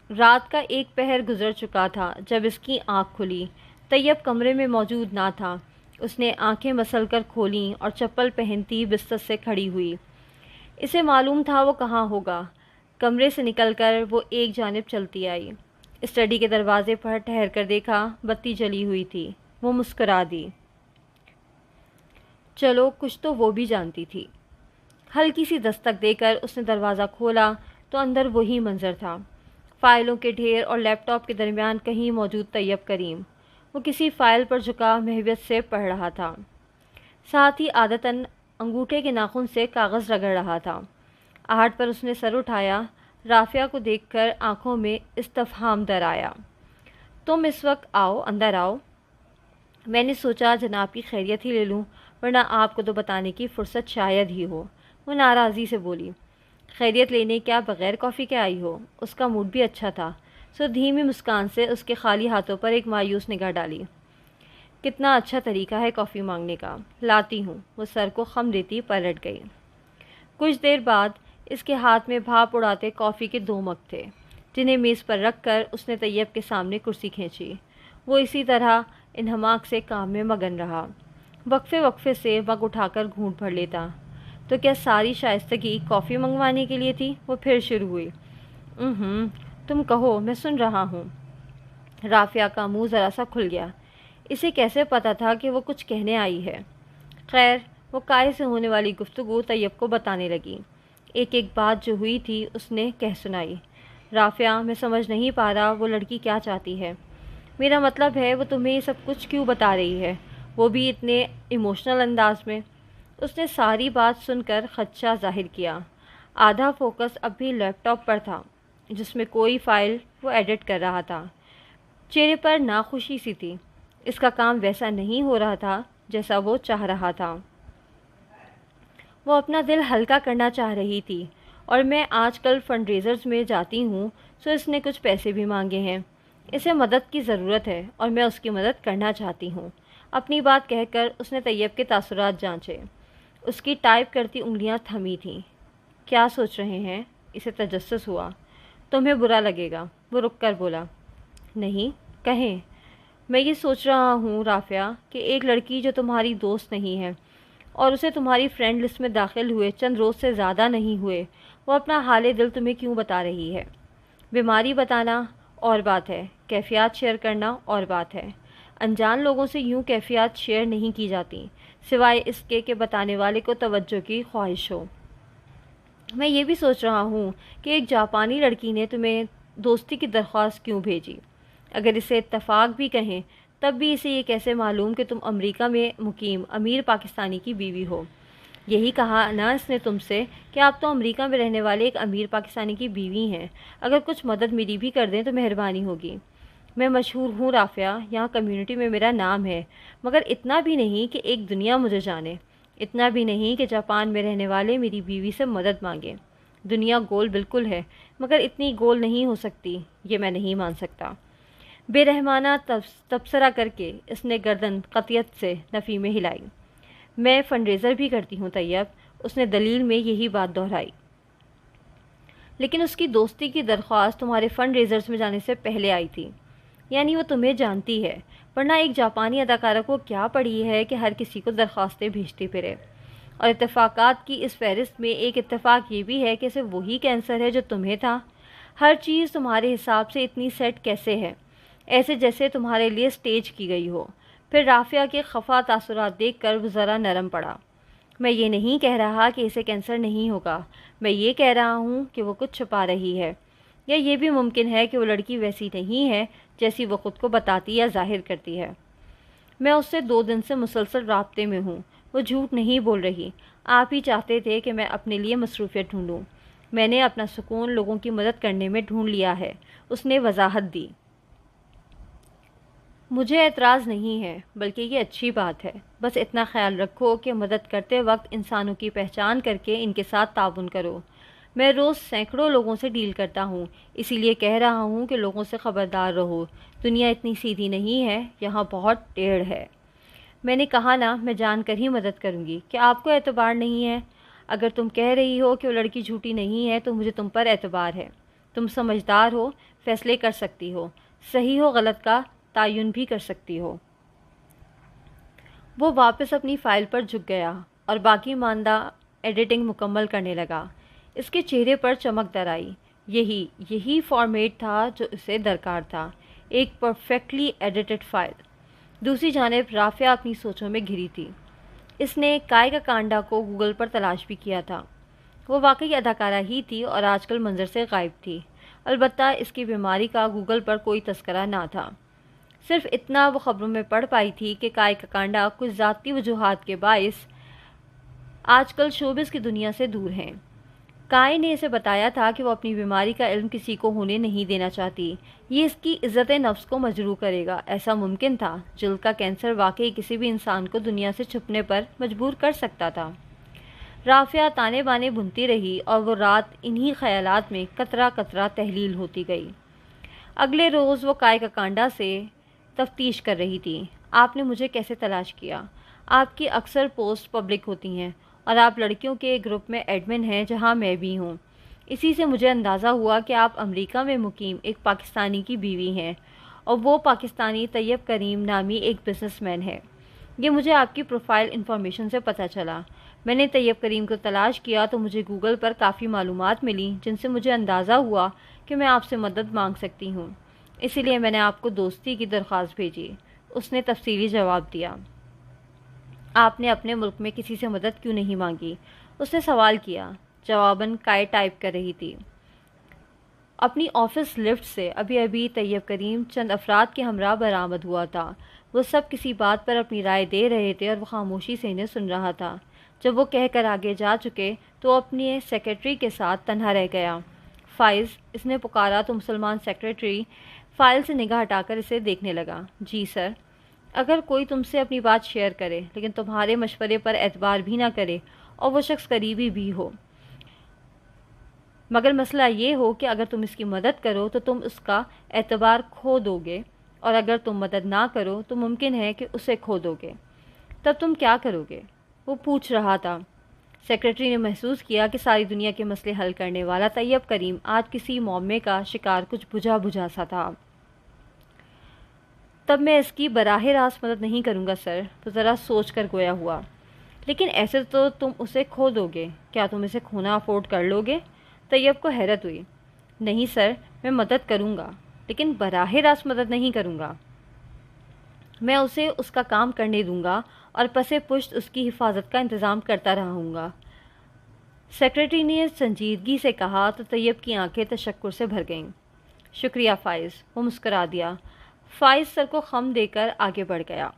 رات کا ایک پہر گزر چکا تھا جب اس کی آنکھ کھلی۔ طیب کمرے میں موجود نہ تھا۔ اس نے آنکھیں مسل کر کھولیں اور چپل پہنتی بستر سے کھڑی ہوئی۔ اسے معلوم تھا وہ کہاں ہوگا۔ کمرے سے نکل کر وہ ایک جانب چلتی آئی۔ اسٹڈی کے دروازے پر ٹھہر کر دیکھا، بتی جلی ہوئی تھی۔ وہ مسکرا دی۔ چلو کچھ تو وہ بھی جانتی تھی۔ ہلکی سی دستک دے کر اس نے دروازہ کھولا تو اندر وہی منظر تھا، فائلوں کے ڈھیر اور لیپ ٹاپ کے درمیان کہیں موجود طیب کریم۔ وہ کسی فائل پر جھکا محویت سے پڑھ رہا تھا، ساتھ ہی عادتاً انگوٹھے کے ناخن سے کاغذ رگڑ رہا تھا۔ آہٹ پر اس نے سر اٹھایا۔ رافعہ کو دیکھ کر آنکھوں میں استفہام در آیا۔ تم اس وقت آؤ، اندر آؤ۔ میں نے سوچا جناب کی خیریت ہی لے لوں، ورنہ آپ کو تو بتانے کی فرصت شاید ہی ہو۔ وہ ناراضی سے بولی۔ خیریت لینے کیا بغیر کافی کے آئی ہو؟ اس کا موڈ بھی اچھا تھا، سو دھیمی مسکان سے اس کے خالی ہاتھوں پر ایک مایوس نگاہ ڈالی۔ کتنا اچھا طریقہ ہے کافی مانگنے کا، لاتی ہوں۔ وہ سر کو خم دیتی پلٹ گئی۔ کچھ دیر بعد اس کے ہاتھ میں بھاپ اڑاتے کافی کے 2 مگ تھے، جنہیں میز پر رکھ کر اس نے طیب کے سامنے کرسی کھینچی۔ وہ اسی طرح انہماک سے کام میں مگن رہا، وقفے وقفے سے مگ اٹھا کر گھونٹ بھر لیتا۔ تو کیا ساری شائستگی کافی منگوانے کے لیے تھی؟ وہ پھر شروع ہوئی۔ تم کہو، میں سن رہا ہوں۔ رافعہ کا منہ ذرا سا کھل گیا۔ اسے کیسے پتا تھا کہ وہ کچھ کہنے آئی ہے؟ خیر، وہ کائے سے ہونے والی گفتگو طیب کو بتانے لگی۔ ایک ایک بات جو ہوئی تھی اس نے کہہ سنائی۔ رافعہ، میں سمجھ نہیں پا رہا وہ لڑکی کیا چاہتی ہے۔ میرا مطلب ہے وہ تمہیں یہ سب کچھ کیوں بتا رہی ہے، وہ بھی اتنے ایموشنل انداز میں۔ اس نے ساری بات سن کر خدشہ ظاہر کیا۔ آدھا فوکس اب بھی لیپ ٹاپ پر تھا جس میں کوئی فائل وہ ایڈٹ کر رہا تھا۔ چہرے پر ناخوشی سی تھی۔ اس کا کام ویسا نہیں ہو رہا تھا جیسا وہ چاہ رہا تھا۔ وہ اپنا دل ہلکا کرنا چاہ رہی تھی، اور میں آج کل فنڈ ریزرز میں جاتی ہوں، سو اس نے کچھ پیسے بھی مانگے ہیں۔ اسے مدد کی ضرورت ہے اور میں اس کی مدد کرنا چاہتی ہوں۔ اپنی بات کہہ کر اس نے طیب کے تاثرات جانچے۔ اس کی ٹائپ کرتی انگلیاں تھمی تھیں۔ کیا سوچ رہے ہیں؟ اسے تجسس ہوا۔ تمہیں برا لگے گا، وہ رک کر بولا۔ نہیں، کہیں۔ میں یہ سوچ رہا ہوں رافعہ کہ ایک لڑکی جو تمہاری دوست نہیں ہے اور اسے تمہاری فرینڈ لسٹ میں داخل ہوئے چند روز سے زیادہ نہیں ہوئے، وہ اپنا حال دل تمہیں کیوں بتا رہی ہے؟ بیماری بتانا اور بات ہے، کیفیات شیئر کرنا اور بات ہے۔ انجان لوگوں سے یوں کیفیات شیئر نہیں کی جاتی، سوائے اس کے کہ بتانے والے کو توجہ کی خواہش ہو۔ میں یہ بھی سوچ رہا ہوں کہ ایک جاپانی لڑکی نے تمہیں دوستی کی درخواست کیوں بھیجی؟ اگر اسے اتفاق بھی کہیں تب بھی اسے یہ کیسے معلوم کہ تم امریکہ میں مقیم امیر پاکستانی کی بیوی ہو؟ یہی کہا نا اس نے تم سے کہ آپ تو امریکہ میں رہنے والے ایک امیر پاکستانی کی بیوی ہیں، اگر کچھ مدد میری بھی کر دیں تو مہربانی ہوگی۔ میں مشہور ہوں رافعہ، یہاں کمیونٹی میں میرا نام ہے، مگر اتنا بھی نہیں کہ ایک دنیا مجھے جانے، اتنا بھی نہیں کہ جاپان میں رہنے والے میری بیوی سے مدد مانگیں۔ دنیا گول بالکل ہے، مگر اتنی گول نہیں ہو سکتی، یہ میں نہیں مان سکتا۔ بے رحمانہ تبصرہ کر کے اس نے گردن قطعیت سے نفی میں ہلائی۔ میں فنڈ ریزر بھی کرتی ہوں طیب، اس نے دلیل میں یہی بات دہرائی۔ لیکن اس کی دوستی کی درخواست تمہارے فنڈ ریزرز میں جانے سے پہلے آئی تھی، یعنی وہ تمہیں جانتی ہے، ورنہ ایک جاپانی اداکارہ کو کیا پڑی ہے کہ ہر کسی کو درخواستیں بھیجتی پھرے۔ اور اتفاقات کی اس فہرست میں ایک اتفاق یہ بھی ہے کہ اسے وہی کینسر ہے جو تمہیں تھا۔ ہر چیز تمہارے حساب سے اتنی سیٹ کیسے ہے، ایسے جیسے تمہارے لیے سٹیج کی گئی ہو؟ پھر رافعہ کے خفا تاثرات دیکھ کر وہ ذرا نرم پڑا۔ میں یہ نہیں کہہ رہا کہ اسے کینسر نہیں ہوگا، میں یہ کہہ رہا ہوں کہ وہ کچھ چھپا رہی ہے، یا یہ بھی ممکن ہے کہ وہ لڑکی ویسی نہیں ہے جیسی وہ خود کو بتاتی یا ظاہر کرتی ہے۔ میں اس سے 2 دن سے مسلسل رابطے میں ہوں، وہ جھوٹ نہیں بول رہی۔ آپ ہی چاہتے تھے کہ میں اپنے لیے مصروفیت ڈھونڈوں، میں نے اپنا سکون لوگوں کی مدد کرنے میں ڈھونڈ لیا ہے، اس نے وضاحت دی۔ مجھے اعتراض نہیں ہے، بلکہ یہ اچھی بات ہے۔ بس اتنا خیال رکھو کہ مدد کرتے وقت انسانوں کی پہچان کر کے ان کے ساتھ تعاون کرو۔ میں روز سینکڑوں لوگوں سے ڈیل کرتا ہوں، اسی لیے کہہ رہا ہوں کہ لوگوں سے خبردار رہو، دنیا اتنی سیدھی نہیں ہے، یہاں بہت ٹیڑھ ہے۔ میں نے کہا نا، میں جان کر ہی مدد کروں گی۔ کیا آپ کو اعتبار نہیں ہے؟ اگر تم کہہ رہی ہو کہ وہ لڑکی جھوٹی نہیں ہے تو مجھے تم پر اعتبار ہے۔ تم سمجھدار ہو، فیصلے کر سکتی ہو، صحیح و غلط کا تعین بھی کر سکتی ہو۔ وہ واپس اپنی فائل پر جھک گیا اور باقی ماندہ ایڈیٹنگ مکمل کرنے لگا۔ اس کے چہرے پر چمک در آئی۔ یہی فارمیٹ تھا جو اسے درکار تھا، ایک پرفیکٹلی ایڈیٹڈ فائل۔ دوسری جانب رافعہ اپنی سوچوں میں گھری تھی۔ اس نے کائے کا کانڈا کو گوگل پر تلاش بھی کیا تھا۔ وہ واقعی اداکارہ ہی تھی اور آج کل منظر سے غائب تھی، البتہ اس کی بیماری کا گوگل پر کوئی تذکرہ نہ تھا۔ صرف اتنا وہ خبروں میں پڑھ پائی تھی کہ کائے کا کانڈا کچھ ذاتی وجوہات کے باعث آج کل شوبز کی دنیا سے دور ہیں۔ کائے نے اسے بتایا تھا کہ وہ اپنی بیماری کا علم کسی کو ہونے نہیں دینا چاہتی، یہ اس کی عزت نفس کو مجروح کرے گا۔ ایسا ممکن تھا؟ جلد کا کینسر واقعی کسی بھی انسان کو دنیا سے چھپنے پر مجبور کر سکتا تھا۔ رافعہ تانے بانے بنتی رہی اور وہ رات انہی خیالات میں قطرہ قطرہ تحلیل ہوتی گئی۔ اگلے روز وہ کائے کا کانڈا سے تفتیش کر رہی تھی۔ آپ نے مجھے کیسے تلاش کیا؟ آپ کی اکثر پوسٹ پبلک ہوتی ہیں اور آپ لڑکیوں کے گروپ میں ایڈمن ہیں جہاں میں بھی ہوں۔ اسی سے مجھے اندازہ ہوا کہ آپ امریکہ میں مقیم ایک پاکستانی کی بیوی ہیں اور وہ پاکستانی طیب کریم نامی ایک بزنس مین ہے۔ یہ مجھے آپ کی پروفائل انفارمیشن سے پتہ چلا۔ میں نے طیب کریم کو تلاش کیا تو مجھے گوگل پر کافی معلومات ملیں جن سے مجھے اندازہ ہوا کہ میں آپ سے مدد مانگ سکتی ہوں، اسی لیے میں نے آپ کو دوستی کی درخواست بھیجی۔ اس نے تفصیلی جواب دیا۔ آپ نے اپنے ملک میں کسی سے مدد کیوں نہیں مانگی؟ اس نے سوال کیا۔ جواباً کائے ٹائپ کر رہی تھی۔ اپنی آفس لفٹ سے ابھی طیب کریم چند افراد کے ہمراہ برآمد ہوا تھا۔ وہ سب کسی بات پر اپنی رائے دے رہے تھے اور وہ خاموشی سے انہیں سن رہا تھا۔ جب وہ کہہ کر آگے جا چکے تو اپنے سیکرٹری کے ساتھ تنہا رہ گیا۔ فائز، اس نے پکارا تو مسلمان سیکرٹری فائل سے نگاہ ہٹا کر اسے دیکھنے لگا۔ جی سر۔ اگر کوئی تم سے اپنی بات شیئر کرے لیکن تمہارے مشورے پر اعتبار بھی نہ کرے اور وہ شخص قریبی بھی ہو، مگر مسئلہ یہ ہو کہ اگر تم اس کی مدد کرو تو تم اس کا اعتبار کھو دو گے اور اگر تم مدد نہ کرو تو ممکن ہے کہ اسے کھو دو گے، تب تم کیا کرو گے؟ وہ پوچھ رہا تھا۔ سیکرٹری نے محسوس کیا کہ ساری دنیا کے مسئلے حل کرنے والا طیب کریم آج کسی معمے کا شکار کچھ بجھا سا تھا۔ تب میں اس کی براہ راست مدد نہیں کروں گا سر۔ تو ذرا سوچ کر گویا ہوا۔ لیکن ایسے تو تم اسے کھو دو گے، کیا تم اسے کھونا افورڈ کر لو گے؟ طیب کو حیرت ہوئی۔ نہیں سر، میں مدد کروں گا لیکن براہ راست مدد نہیں کروں گا۔ میں اسے اس کا کام کرنے دوں گا اور پس پشت اس کی حفاظت کا انتظام کرتا رہوں گا۔ سیکرٹری نے سنجیدگی سے کہا تو طیب کی آنکھیں تشکر سے بھر گئیں۔ شکریہ فائز، وہ مسکرا دیا۔ فائز سر کو خم دے کر آگے بڑھ گیا۔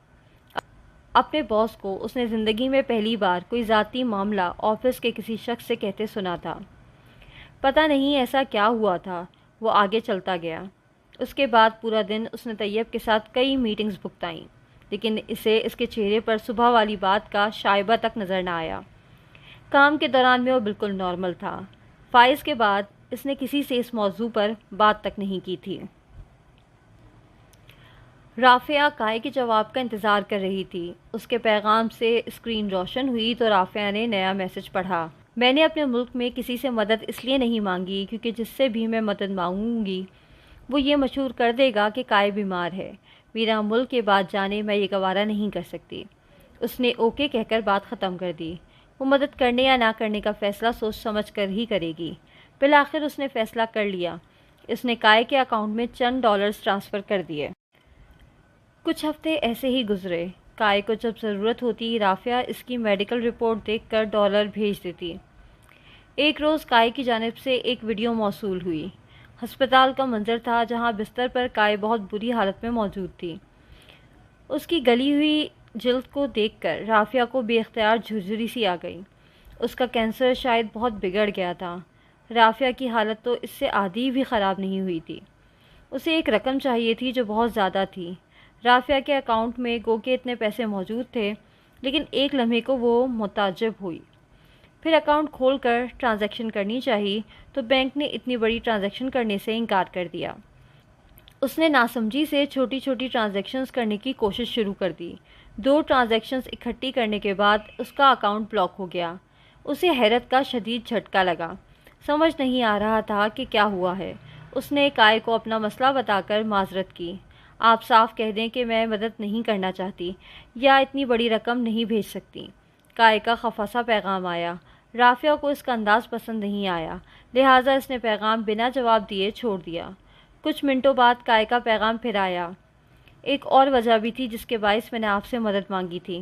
اپنے باس کو اس نے زندگی میں پہلی بار کوئی ذاتی معاملہ آفس کے کسی شخص سے کہتے سنا تھا۔ پتہ نہیں ایسا کیا ہوا تھا، وہ آگے چلتا گیا۔ اس کے بعد پورا دن اس نے طیب کے ساتھ کئی میٹنگز بھگتائیں، لیکن اسے اس کے چہرے پر صبح والی بات کا شائبہ تک نظر نہ آیا۔ کام کے دوران میں وہ بالکل نارمل تھا۔ فائز کے بعد اس نے کسی سے اس موضوع پر بات تک نہیں کی تھی۔ رافعہ کائے کے جواب کا انتظار کر رہی تھی۔ اس کے پیغام سے اسکرین روشن ہوئی تو رافعہ نے نیا میسج پڑھا۔ میں نے اپنے ملک میں کسی سے مدد اس لیے نہیں مانگی کیونکہ جس سے بھی میں مدد مانگوں گی وہ یہ مشہور کر دے گا کہ کائے بیمار ہے۔ میرا ملک کے بعد جانے میں یہ گوارا نہیں کر سکتی۔ اس نے اوکے کہہ کر بات ختم کر دی۔ وہ مدد کرنے یا نہ کرنے کا فیصلہ سوچ سمجھ کر ہی کرے گی۔ بالآخر اس نے فیصلہ کر لیا۔ اس نے کائے کے اکاؤنٹ میں چند ڈالرز ٹرانسفر کر دیے۔ کچھ ہفتے ایسے ہی گزرے۔ کائے کو جب ضرورت ہوتی رافعہ اس کی میڈیکل رپورٹ دیکھ کر ڈالر بھیج دیتی۔ ایک روز کائے کی جانب سے ایک ویڈیو موصول ہوئی۔ ہسپتال کا منظر تھا جہاں بستر پر کائے بہت بری حالت میں موجود تھی۔ اس کی گلی ہوئی جلد کو دیکھ کر رافعہ کو بے اختیار جھرجھری سی آ گئی۔ اس کا کینسر شاید بہت بگڑ گیا تھا۔ رافعہ کی حالت تو اس سے آدھی بھی خراب نہیں ہوئی تھی۔ اسے ایک رقم چاہیے تھی جو بہت زیادہ تھی۔ رافعہ کے اکاؤنٹ میں گو کہ اتنے پیسے موجود تھے، لیکن ایک لمحے کو وہ متعجب ہوئی۔ پھر اکاؤنٹ کھول کر ٹرانزیکشن کرنی چاہیے تو بینک نے اتنی بڑی ٹرانزیکشن کرنے سے انکار کر دیا۔ اس نے ناسمجھی سے چھوٹی چھوٹی ٹرانزیکشنز کرنے کی کوشش شروع کر دی۔ 2 ٹرانزیکشنز اکٹھی کرنے کے بعد اس کا اکاؤنٹ بلاک ہو گیا۔ اسے حیرت کا شدید جھٹکا لگا۔ سمجھ نہیں آ رہا تھا کہ کیا ہوا ہے۔ اس نے کائے کو اپنا مسئلہ بتا کر معذرت کی۔ آپ صاف کہہ دیں کہ میں مدد نہیں کرنا چاہتی یا اتنی بڑی رقم نہیں بھیج سکتی۔ کائے کا خفا سا پیغام آیا۔ رافعہ کو اس کا انداز پسند نہیں آیا، لہٰذا اس نے پیغام بنا جواب دیے چھوڑ دیا۔ کچھ منٹوں بعد کائے کا پیغام پھر آیا۔ ایک اور وجہ بھی تھی جس کے باعث میں نے آپ سے مدد مانگی تھی۔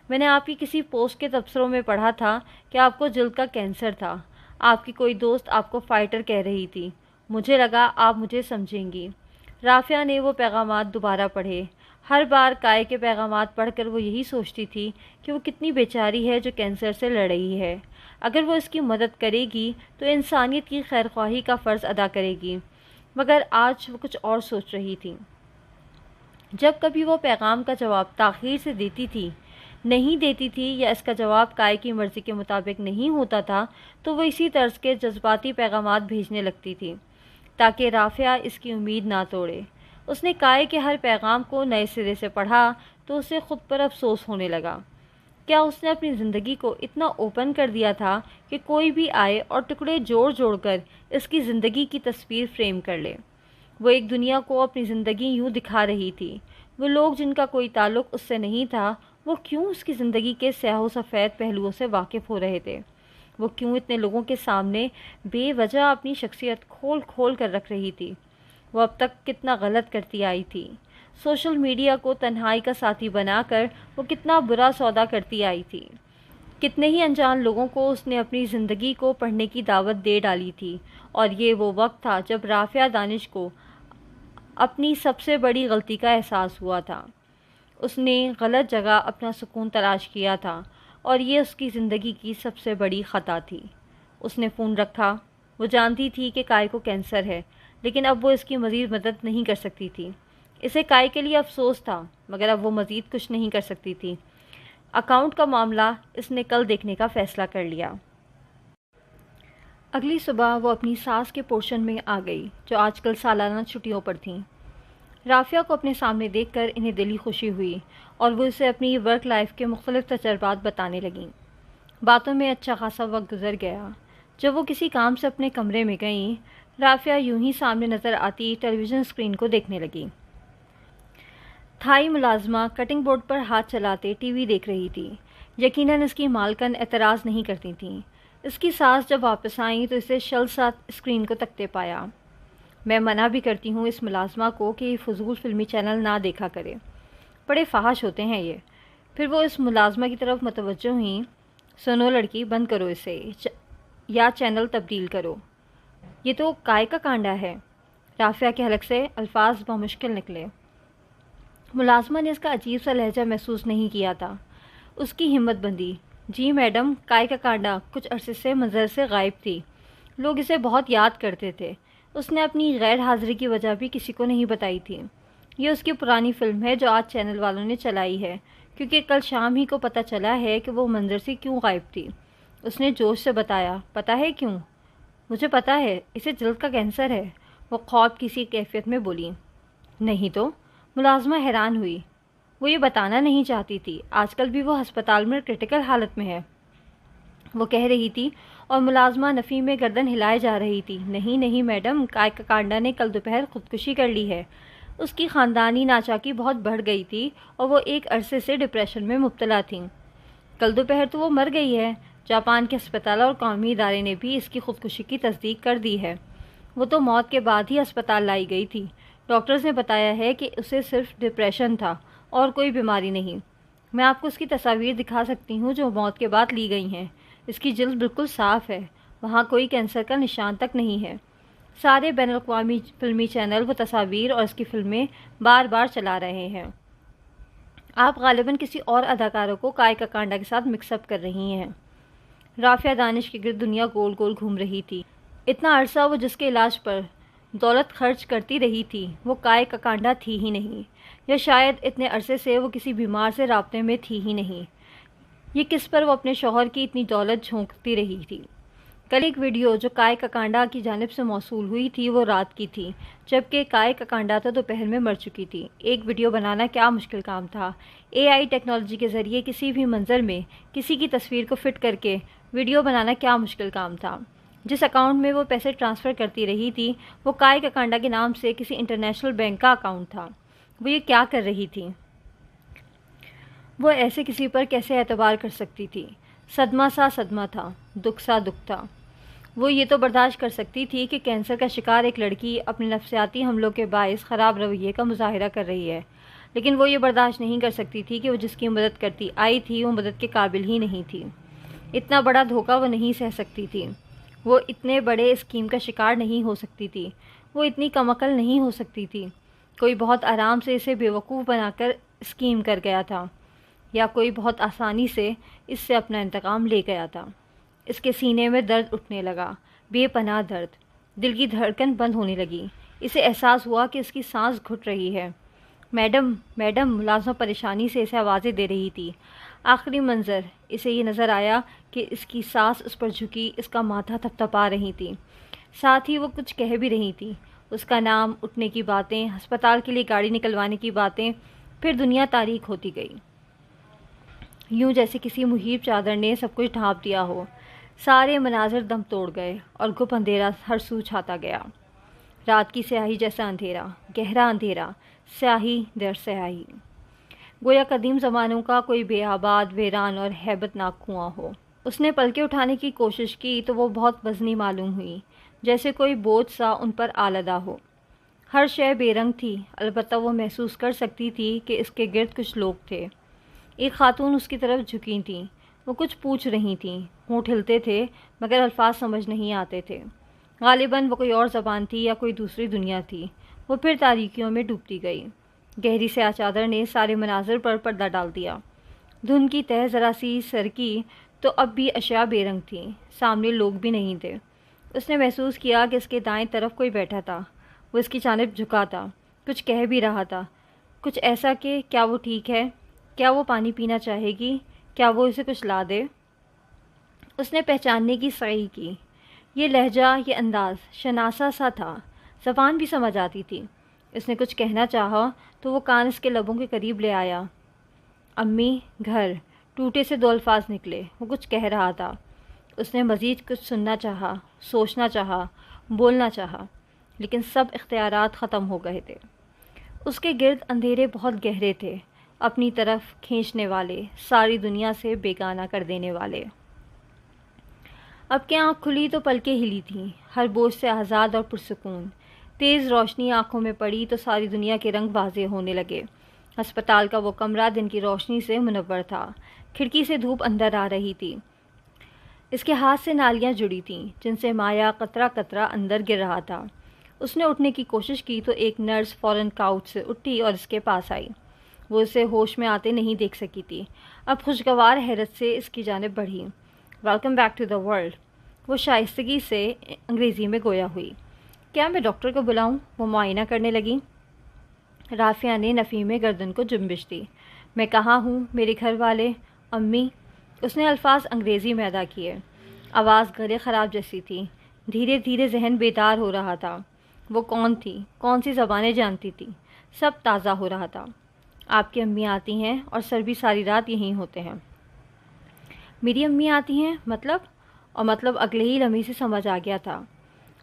میں نے آپ کی کسی پوسٹ کے تبصروں میں پڑھا تھا کہ آپ کو جلد کا کینسر تھا۔ آپ کی کوئی دوست آپ کو فائٹر کہہ رہی تھی۔ مجھے لگا آپ مجھے سمجھیں گی۔ رافعہ نے وہ پیغامات دوبارہ پڑھے۔ ہر بار کائے کے پیغامات پڑھ کر وہ یہی سوچتی تھی کہ وہ کتنی بیچاری ہے جو کینسر سے لڑ رہی ہے۔ اگر وہ اس کی مدد کرے گی تو انسانیت کی خیرخواہی کا فرض ادا کرے گی، مگر آج وہ کچھ اور سوچ رہی تھی۔ جب کبھی وہ پیغام کا جواب تاخیر سے نہیں دیتی تھی یا اس کا جواب کائے کی مرضی کے مطابق نہیں ہوتا تھا تو وہ اسی طرز کے جذباتی پیغامات بھیجنے لگتی تھی تاکہ رافعہ اس کی امید نہ توڑے۔ اس نے کائے کے ہر پیغام کو نئے سرے سے پڑھا تو اسے خود پر افسوس ہونے لگا۔ کیا اس نے اپنی زندگی کو اتنا اوپن کر دیا تھا کہ کوئی بھی آئے اور ٹکڑے جوڑ جوڑ کر اس کی زندگی کی تصویر فریم کر لے؟ وہ ایک دنیا کو اپنی زندگی یوں دکھا رہی تھی۔ وہ لوگ جن کا کوئی تعلق اس سے نہیں تھا، وہ کیوں اس کی زندگی کے سیاہ و سفید پہلوؤں سے واقف ہو رہے تھے؟ وہ کیوں اتنے لوگوں کے سامنے بے وجہ اپنی شخصیت کھول کھول کر رکھ رہی تھی؟ وہ اب تک کتنا غلط کرتی آئی تھی۔ سوشل میڈیا کو تنہائی کا ساتھی بنا کر وہ کتنا برا سودا کرتی آئی تھی۔ کتنے ہی انجان لوگوں کو اس نے اپنی زندگی کو پڑھنے کی دعوت دے ڈالی تھی، اور یہ وہ وقت تھا جب رافعہ دانش کو اپنی سب سے بڑی غلطی کا احساس ہوا تھا۔ اس نے غلط جگہ اپنا سکون تلاش کیا تھا اور یہ اس کی زندگی کی سب سے بڑی خطا تھی۔ اس نے فون رکھا۔ وہ جانتی تھی کہ کائے کو کینسر ہے، لیکن اب وہ اس کی مزید مدد نہیں کر سکتی تھی۔ اسے کائے کے لیے افسوس تھا، مگر اب وہ مزید کچھ نہیں کر سکتی تھی۔ اکاؤنٹ کا معاملہ اس نے کل دیکھنے کا فیصلہ کر لیا۔ اگلی صبح وہ اپنی ساس کے پورشن میں آ گئی، جو آج کل سالانہ چھٹیوں پر تھیں۔ رافعہ کو اپنے سامنے دیکھ کر انہیں دلی خوشی ہوئی اور وہ اسے اپنی ورک لائف کے مختلف تجربات بتانے لگیں۔ باتوں میں اچھا خاصا وقت گزر گیا۔ جب وہ کسی کام سے اپنے کمرے میں گئیں، رافعہ یوں ہی سامنے نظر آتی ٹیلی ویژن اسکرین کو دیکھنے لگی۔ تھائی ملازمہ کٹنگ بورڈ پر ہاتھ چلاتے ٹی وی دیکھ رہی تھی۔ یقیناً اس کی مالکن اعتراض نہیں کرتی تھیں۔ اس کی ساس جب واپس آئیں تو اسے شل ساتھ اسکرین کو تکتے پایا۔ میں منع بھی کرتی ہوں اس ملازمہ کو کہ یہ فضول فلمی چینل نہ دیکھا کرے، بڑے فحش ہوتے ہیں یہ۔ پھر وہ اس ملازمہ کی طرف متوجہ ہوئیں۔ سنو لڑکی، بند کرو اسے یا چینل تبدیل کرو، یہ تو کائے کا کانڈا ہے۔ رافعہ کے حلق سے الفاظ بمشکل نکلے۔ ملازمہ نے اس کا عجیب سا لہجہ محسوس نہیں کیا تھا۔ اس کی ہمت بندی۔ جی میڈم، کائے کا کانڈا کچھ عرصے سے منظر سے غائب تھی، لوگ اسے بہت یاد کرتے تھے۔ اس نے اپنی غیر حاضری کی وجہ بھی کسی کو نہیں بتائی تھی۔ یہ اس کی پرانی فلم ہے جو آج چینل والوں نے چلائی ہے، کیونکہ کل شام ہی کو پتہ چلا ہے کہ وہ منظر سے کیوں غائب تھی۔ اس نے جوش سے بتایا۔ پتہ ہے کیوں؟ مجھے پتہ ہے، اسے جلد کا کینسر ہے، وہ خواب کسی کیفیت میں بولی۔ نہیں تو؟ ملازمہ حیران ہوئی۔ وہ یہ بتانا نہیں چاہتی تھی، آج کل بھی وہ ہسپتال میں کرٹیکل حالت میں ہے، وہ کہہ رہی تھی، اور ملازمہ نفی میں گردن ہلائے جا رہی تھی۔ نہیں نہیں میڈم، کائے کا کانڈا نے کل دوپہر خودکشی کر لی ہے۔ اس کی خاندانی ناچاکی بہت بڑھ گئی تھی اور وہ ایک عرصے سے ڈپریشن میں مبتلا تھیں۔ کل دوپہر تو وہ مر گئی ہے۔ جاپان کے ہسپتال اور قومی ادارے نے بھی اس کی خودکشی کی تصدیق کر دی ہے۔ وہ تو موت کے بعد ہی ہسپتال لائی گئی تھی۔ ڈاکٹرز نے بتایا ہے کہ اسے صرف ڈپریشن تھا اور کوئی بیماری نہیں۔ میں آپ کو اس کی تصاویر دکھا سکتی ہوں جو موت کے بعد لی گئی ہیں۔ اس کی جلد بالکل صاف ہے، وہاں کوئی کینسر کا نشان تک نہیں ہے۔ سارے بین الاقوامی فلمی چینل وہ تصاویر اور اس کی فلمیں بار بار چلا رہے ہیں۔ آپ غالباً کسی اور اداکاروں کو کائے کا کانڈا کے ساتھ مکس اپ کر رہی ہیں۔ رافعہ دانش کے گرد دنیا گول گول گھوم رہی تھی۔ اتنا عرصہ وہ جس کے علاج پر دولت خرچ کرتی رہی تھی وہ کائے کا کانڈا تھی ہی نہیں، یا شاید اتنے عرصے سے وہ کسی بیمار سے رابطے میں تھی ہی نہیں۔ یہ کس پر وہ اپنے شوہر کی اتنی دولت جھونکتی رہی تھی۔ کل ایک ویڈیو جو کائے کاکانڈا کی جانب سے موصول ہوئی تھی وہ رات کی تھی، جبکہ کائے کاکانڈا تو دوپہر میں مر چکی تھی۔ ایک ویڈیو بنانا کیا مشکل کام تھا۔ AI ٹیکنالوجی کے ذریعے کسی بھی منظر میں کسی کی تصویر کو فٹ کر کے ویڈیو بنانا کیا مشکل کام تھا۔ جس اکاؤنٹ میں وہ پیسے ٹرانسفر کرتی رہی تھی وہ کائے کاکانڈا کے نام سے کسی انٹرنیشنل بینک کا اکاؤنٹ تھا۔ وہ یہ کیا کر رہی تھی؟ وہ ایسے کسی پر کیسے اعتبار کر سکتی تھی؟ صدمہ سا صدمہ تھا، دکھ سا دکھ تھا۔ وہ یہ تو برداشت کر سکتی تھی کہ کینسر کا شکار ایک لڑکی اپنے نفسیاتی حملوں کے باعث خراب رویے کا مظاہرہ کر رہی ہے، لیکن وہ یہ برداشت نہیں کر سکتی تھی کہ وہ جس کی مدد کرتی آئی تھی وہ مدد کے قابل ہی نہیں تھی۔ اتنا بڑا دھوکہ وہ نہیں سہ سکتی تھی۔ وہ اتنے بڑے اسکیم کا شکار نہیں ہو سکتی تھی۔ وہ اتنی کم عقل نہیں ہو سکتی تھی۔ کوئی بہت آرام سے اسے بیوقوف بنا کر اسکیم کر گیا تھا، یا کوئی بہت آسانی سے اس سے اپنا انتقام لے گیا تھا۔ اس کے سینے میں درد اٹھنے لگا، بے پناہ درد۔ دل کی دھڑکن بند ہونے لگی۔ اسے احساس ہوا کہ اس کی سانس گھٹ رہی ہے۔ میڈم میڈم، ملازمہ پریشانی سے اسے آوازیں دے رہی تھی۔ آخری منظر اسے یہ نظر آیا کہ اس کی سانس اس پر جھکی، اس کا ماتھا تھپتھپا رہی تھی، ساتھ ہی وہ کچھ کہہ بھی رہی تھی۔ اس کا نام، اٹھنے کی باتیں، ہسپتال کے لیے گاڑی نکلوانے کی باتیں، پھر دنیا تاریک ہوتی گئی، یوں جیسے کسی محیط چادر نے سب کچھ ڈھانپ دیا ہو۔ سارے مناظر دم توڑ گئے اور گپ اندھیرا ہر سو چھاتا گیا۔ رات کی سیاہی جیسا اندھیرا، گہرا اندھیرا، سیاہی در سیاہی، گویا قدیم زمانوں کا کوئی بے آباد، ویران اور ہیبت ناک کنواں ہو۔ اس نے پلکیں اٹھانے کی کوشش کی تو وہ بہت وزنی معلوم ہوئی، جیسے کوئی بوجھ سا ان پر آلودہ ہو۔ ہر شے بے رنگ تھی، البتہ وہ محسوس کر سکتی تھی کہ اس کے گرد کچھ لوگ تھے۔ ایک خاتون اس کی طرف جھکی تھیں۔ وہ کچھ پوچھ رہی تھیں، ہونٹ ہلتے تھے مگر الفاظ سمجھ نہیں آتے تھے۔ غالباً وہ کوئی اور زبان تھی یا کوئی دوسری دنیا تھی۔ وہ پھر تاریکیوں میں ڈوبتی گئی۔ گہری سیاہ چادر نے سارے مناظر پر پردہ ڈال دیا۔ دھند کی تہ ذرا سی سرکی تو اب بھی اشیاء بے رنگ تھیں، سامنے لوگ بھی نہیں تھے۔ اس نے محسوس کیا کہ اس کے دائیں طرف کوئی بیٹھا تھا۔ وہ اس کی جانب جھکا تھا، کچھ کہہ بھی رہا تھا، کچھ ایسا کہ کیا وہ ٹھیک ہے؟ کیا وہ پانی پینا چاہے گی؟ کیا وہ اسے کچھ لا دے؟ اس نے پہچاننے کی سعی کی۔ یہ لہجہ، یہ انداز شناسا سا تھا، زبان بھی سمجھ آتی تھی۔ اس نے کچھ کہنا چاہا تو وہ کان اس کے لبوں کے قریب لے آیا۔ امی، گھر، ٹوٹے سے 2 الفاظ نکلے۔ وہ کچھ کہہ رہا تھا۔ اس نے مزید کچھ سننا چاہا، سوچنا چاہا، بولنا چاہا، لیکن سب اختیارات ختم ہو گئے تھے۔ اس کے گرد اندھیرے بہت گہرے تھے، اپنی طرف کھینچنے والے، ساری دنیا سے بیگانہ کر دینے والے۔ اب کہ آنکھ کھلی تو پلکیں ہلی تھیں، ہر بوجھ سے آزاد اور پرسکون۔ تیز روشنی آنکھوں میں پڑی تو ساری دنیا کے رنگ واضح ہونے لگے۔ ہسپتال کا وہ کمرہ دن کی روشنی سے منور تھا، کھڑکی سے دھوپ اندر آ رہی تھی۔ اس کے ہاتھ سے نالیاں جڑی تھیں جن سے مایا قطرہ قطرہ اندر گر رہا تھا۔ اس نے اٹھنے کی کوشش کی تو ایک نرس فوراً کاؤچ سے اٹھی اور اس کے پاس آئی۔ وہ اسے ہوش میں آتے نہیں دیکھ سکی تھی۔ اب خوشگوار حیرت سے اس کی جانب بڑھی۔ Welcome back to the world, وہ شائستگی سے انگریزی میں گویا ہوئی۔ کیا میں ڈاکٹر کو بلاؤں؟ وہ معائنہ کرنے لگی۔ رافعہ نے نفی میں گردن کو جنبش دی۔ میں کہاں ہوں؟ میرے گھر والے، امی۔ اس نے الفاظ انگریزی میں ادا کیے۔ آواز گلے خراب جیسی تھی۔ دھیرے دھیرے ذہن بیدار ہو رہا تھا۔ وہ کون تھی؟ کون سی زبانیں جانتی تھی؟ سب تازہ ہو رہا تھا۔ آپ کی امی آتی ہیں اور سر بھی ساری رات یہیں ہوتے ہیں۔ میری امی آتی ہیں؟ مطلب اگلے ہی لمحے سے سمجھ آ گیا تھا۔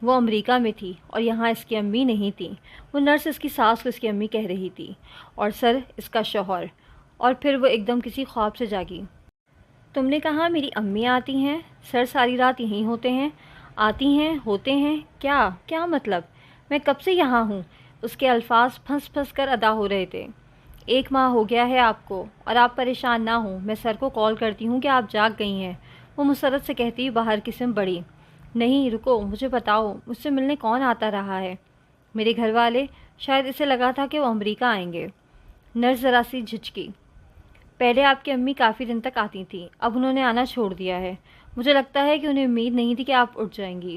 وہ امریکہ میں تھی اور یہاں اس کی امی نہیں تھی۔ وہ نرس اس کی ساس کو اس کی امی کہہ رہی تھی، اور سر اس کا شوہر۔ اور پھر وہ ایک دم کسی خواب سے جاگی۔ تم نے کہا میری امی آتی ہیں، سر ساری رات یہیں ہوتے ہیں؟ آتی ہیں، ہوتے ہیں، کیا مطلب؟ میں کب سے یہاں ہوں؟ اس کے الفاظ پھنس پھنس کر ادا ہو رہے تھے۔ 1 ماہ ہو گیا ہے آپ کو، اور آپ پریشان نہ ہوں، میں سر کو کال کرتی ہوں کہ آپ جاگ گئی ہیں۔ وہ مسرت سے کہتی باہر کی سمت بڑھی۔ نہیں رکو، مجھے بتاؤ، مجھ سے ملنے کون آتا رہا ہے؟ میرے گھر والے۔ شاید اسے لگا تھا کہ وہ امریکہ آئیں گے۔ نرس ذرا سی جھجکی۔ پہلے آپ کی امی کافی دن تک آتی تھیں، اب انہوں نے آنا چھوڑ دیا ہے۔ مجھے لگتا ہے کہ انہیں امید نہیں تھی کہ آپ اٹھ جائیں گی۔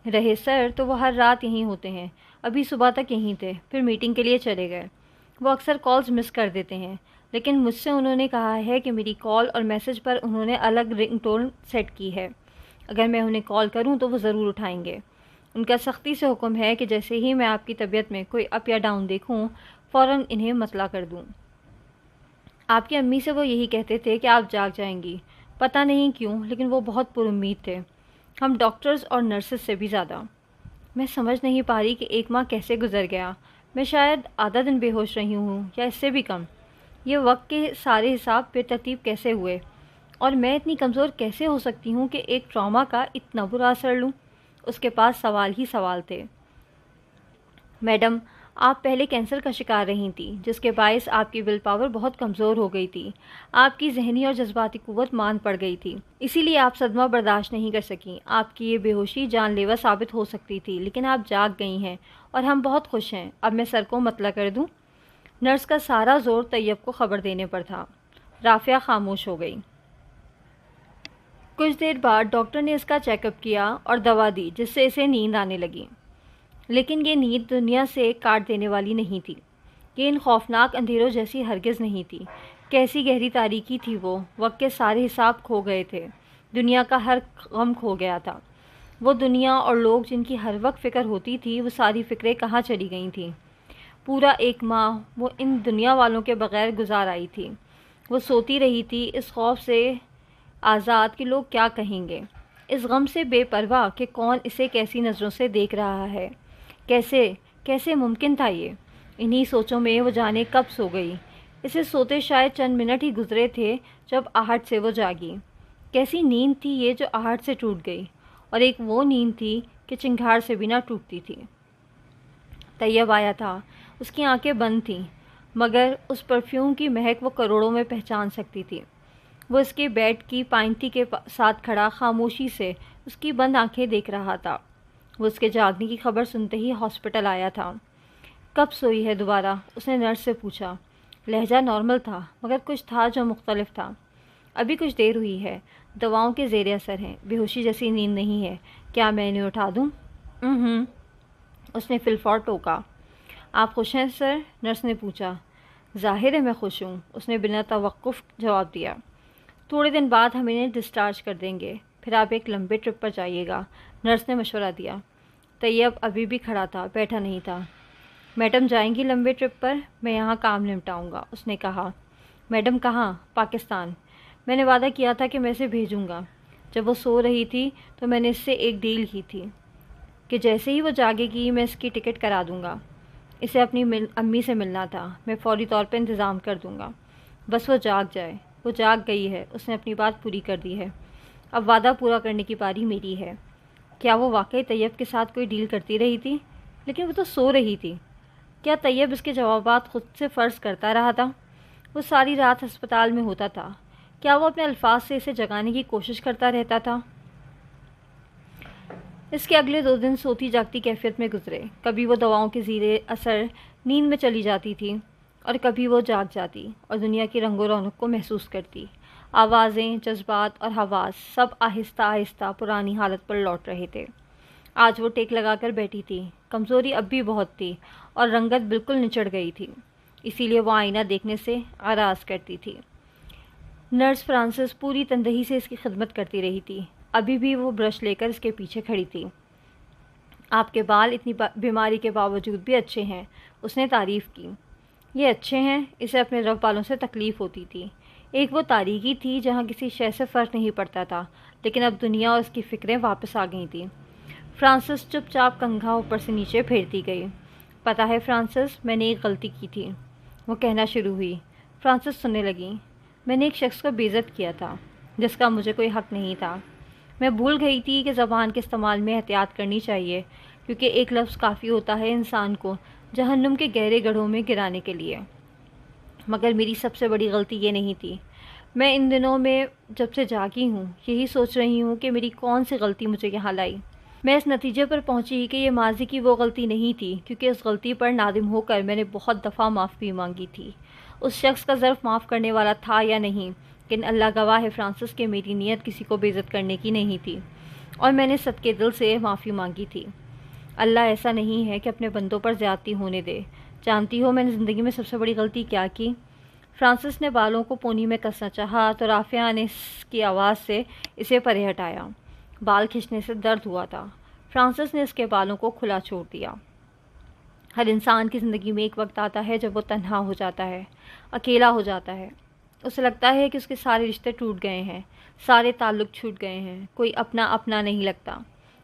رہے سر تو وہ ہر رات یہیں ہوتے ہیں، ابھی صبح تک یہیں تھے، پھر میٹنگ کے لیے چلے گئے۔ وہ اکثر کالز مس کر دیتے ہیں۔ لیکن مجھ سے انہوں نے کہا ہے کہ میری کال اور میسج پر انہوں نے الگ رنگ ٹون سیٹ کی ہے. اگر میں انہیں کال کروں تو وہ ضرور اٹھائیں گے. ان کا سختی سے حکم ہے کہ جیسے ہی میں آپ کی طبیعت میں کوئی اپ یا ڈاؤن دیکھوں فوراً انہیں مطلع کر دوں. آپ کی امی سے وہ یہی کہتے تھے کہ آپ جاگ جائیں گی. پتہ نہیں کیوں لیکن وہ بہت پر امید تھے، ہم ڈاکٹرز اور نرسز سے بھی زیادہ. میں سمجھ نہیں پا رہی کہ ایک ماہ کیسے گزر گیا. میں شاید آدھا دن بے ہوش رہی ہوں یا اس سے بھی کم. یہ وقت کے سارے حساب بے ترتیب کیسے ہوئے، اور میں اتنی کمزور کیسے ہو سکتی ہوں کہ ایک ٹراما کا اتنا برا اثر لوں. اس کے پاس سوال ہی سوال تھے. میڈم، آپ پہلے کینسر کا شکار رہی تھیں، جس کے باعث آپ کی ول پاور بہت کمزور ہو گئی تھی. آپ کی ذہنی اور جذباتی قوت مان پڑ گئی تھی، اسی لیے آپ صدمہ برداشت نہیں کر سکیں. آپ کی یہ بے ہوشی جان لیوا ثابت ہو سکتی تھی، لیکن آپ جاگ گئی ہیں اور ہم بہت خوش ہیں. اب میں سر کو مطلع کر دوں؟ نرس کا سارا زور طیب کو خبر دینے پر تھا. رافعہ خاموش ہو گئی. کچھ دیر بعد ڈاکٹر نے اس کا چیک اپ کیا اور دوا دی، جس سے اسے نیند آنے لگی. لیکن یہ نیند دنیا سے کاٹ دینے والی نہیں تھی. یہ ان خوفناک اندھیروں جیسی ہرگز نہیں تھی. کیسی گہری تاریکی تھی وہ. وقت کے سارے حساب کھو گئے تھے. دنیا کا ہر غم کھو گیا تھا. وہ دنیا اور لوگ جن کی ہر وقت فکر ہوتی تھی، وہ ساری فکریں کہاں چلی گئی تھیں. پورا ایک ماہ وہ ان دنیا والوں کے بغیر گزار آئی تھی. وہ سوتی رہی تھی اس خوف سے آزاد کہ لوگ کیا کہیں گے، اس غم سے بے پرواہ کہ کون اسے کیسی نظروں سے دیکھ رہا ہے. کیسے ممکن تھا یہ؟ انہی سوچوں میں وہ جانے کب سو گئی. اسے سوتے شاید چند منٹ ہی گزرے تھے جب آہٹ سے وہ جاگی. کیسی نیند تھی یہ جو آہٹ سے ٹوٹ گئی، اور ایک وہ نیند تھی کہ چنگھاڑ سے بھی نہ ٹوٹتی تھی. طیب آیا تھا. اس کی آنکھیں بند تھیں، مگر اس پرفیوم کی مہک وہ کروڑوں میں پہچان سکتی تھی. وہ اس کے بیڈ کی پائنتی کے ساتھ کھڑا خاموشی سے اس کی بند آنکھیں دیکھ رہا تھا. وہ اس کے جاگنے کی خبر سنتے ہی ہاسپٹل آیا تھا. کب سوئی ہے دوبارہ؟ اس نے نرس سے پوچھا. لہجہ نارمل تھا، مگر کچھ تھا جو مختلف تھا. ابھی کچھ دیر ہوئی ہے. دواؤں کے زیر اثر ہیں. بے ہوشی جیسی نیند نہیں ہے. کیا میں انہیں اٹھا دوں؟ اس نے فلفور ٹوکا. آپ خوش ہیں سر؟ نرس نے پوچھا. ظاہر ہے میں خوش ہوں، اس نے بنا توقف جواب دیا. تھوڑے دن بعد ہم انہیں ڈسچارج کر دیں گے، پھر آپ ایک لمبے ٹرپ پر جائیے گا، نرس نے مشورہ دیا. طیب ابھی بھی کھڑا تھا، بیٹھا نہیں تھا. میڈم جائیں گی لمبے ٹرپ پر؟ میں یہاں کام نمٹاؤں گا، اس نے کہا. میڈم کہاں؟ پاکستان. میں نے وعدہ کیا تھا کہ میں اسے بھیجوں گا. جب وہ سو رہی تھی تو میں نے اس سے ایک ڈیل کی تھی کہ جیسے ہی وہ جاگے گی میں اس کی ٹکٹ کرا دوں گا. اسے اپنی امی سے ملنا تھا. میں فوری طور پہ انتظام کر دوں گا، بس وہ جاگ جائے. وہ جاگ گئی ہے. اس نے اپنی بات پوری کر دی ہے. اب وعدہ پورا کرنے کی باری میری ہے. کیا وہ واقعی طیب کے ساتھ کوئی ڈیل کرتی رہی تھی؟ لیکن وہ تو سو رہی تھی. کیا طیب اس کے جوابات خود سے فرض کرتا رہا تھا؟ وہ ساری رات ہسپتال میں ہوتا تھا. کیا وہ اپنے الفاظ سے اسے جگانے کی کوشش کرتا رہتا تھا؟ اس کے اگلے 2 دن سوتی جاگتی کیفیت میں گزرے. کبھی وہ دواؤں کے زیر اثر نیند میں چلی جاتی تھی اور کبھی وہ جاگ جاتی اور دنیا کی رنگ و رونق کو محسوس کرتی. آوازیں، جذبات اور حواس سب آہستہ آہستہ پرانی حالت پر لوٹ رہے تھے. آج وہ ٹیک لگا کر بیٹھی تھی. کمزوری اب بھی بہت تھی اور رنگت بالکل نچڑ گئی تھی، اسی لیے وہ آئینہ دیکھنے سے آراز کرتی تھی. نرس فرانسس پوری تندہی سے اس کی خدمت کرتی رہی تھی. ابھی بھی وہ برش لے کر اس کے پیچھے کھڑی تھی. آپ کے بال اتنی بیماری کے باوجود بھی اچھے ہیں، اس نے تعریف کی. یہ اچھے ہیں؟ اسے اپنے رف بالوں سے تکلیف ہوتی تھی. ایک وہ تاریکی تھی جہاں کسی شے سے فرق نہیں پڑتا تھا، لیکن اب دنیا اور اس کی فکریں واپس آ گئی تھیں. فرانسس چپ چاپ کنگھا اوپر سے نیچے پھیرتی گئی. پتہ ہے فرانسس، میں نے ایک غلطی کی تھی، وہ کہنا شروع ہوئی. فرانسس سننے لگی. میں نے ایک شخص کو بے عزت کیا تھا جس کا مجھے کوئی حق نہیں تھا. میں بھول گئی تھی کہ زبان کے استعمال میں احتیاط کرنی چاہیے، کیونکہ ایک لفظ کافی ہوتا ہے انسان کو جہنم کے گہرے گڑھوں میں گرانے کے لیے. مگر میری سب سے بڑی غلطی یہ نہیں تھی. میں ان دنوں میں جب سے جاگی ہوں یہی سوچ رہی ہوں کہ میری کون سی غلطی مجھے یہاں لائی. میں اس نتیجے پر پہنچی کہ یہ ماضی کی وہ غلطی نہیں تھی، کیونکہ اس غلطی پر نادم ہو کر میں نے بہت دفعہ معافی بھی مانگی تھی. اس شخص کا ظرف معاف کرنے والا تھا یا نہیں، لیکن اللہ گواہ ہے فرانسس کہ میری نیت کسی کو بے عزت کرنے کی نہیں تھی، اور میں نے صدقے دل سے معافی مانگی تھی. اللہ ایسا نہیں ہے کہ اپنے بندوں پر زیادتی ہونے دے. جانتی ہو میں نے زندگی میں سب سے بڑی غلطی کیا کی؟ فرانسس نے بالوں کو پونی میں کسنا چاہا تو رافعہ نے اس کی آواز سے اسے پرے ہٹایا۔ بال کھینچنے سے درد ہوا تھا۔ فرانسس نے اس کے بالوں کو کھلا چھوڑ دیا۔ ہر انسان کی زندگی میں ایک وقت آتا ہے جب وہ تنہا ہو جاتا ہے، اکیلا ہو جاتا ہے۔ اسے لگتا ہے کہ اس کے سارے رشتے ٹوٹ گئے ہیں، سارے تعلق چھوٹ گئے ہیں، کوئی اپنا نہیں لگتا۔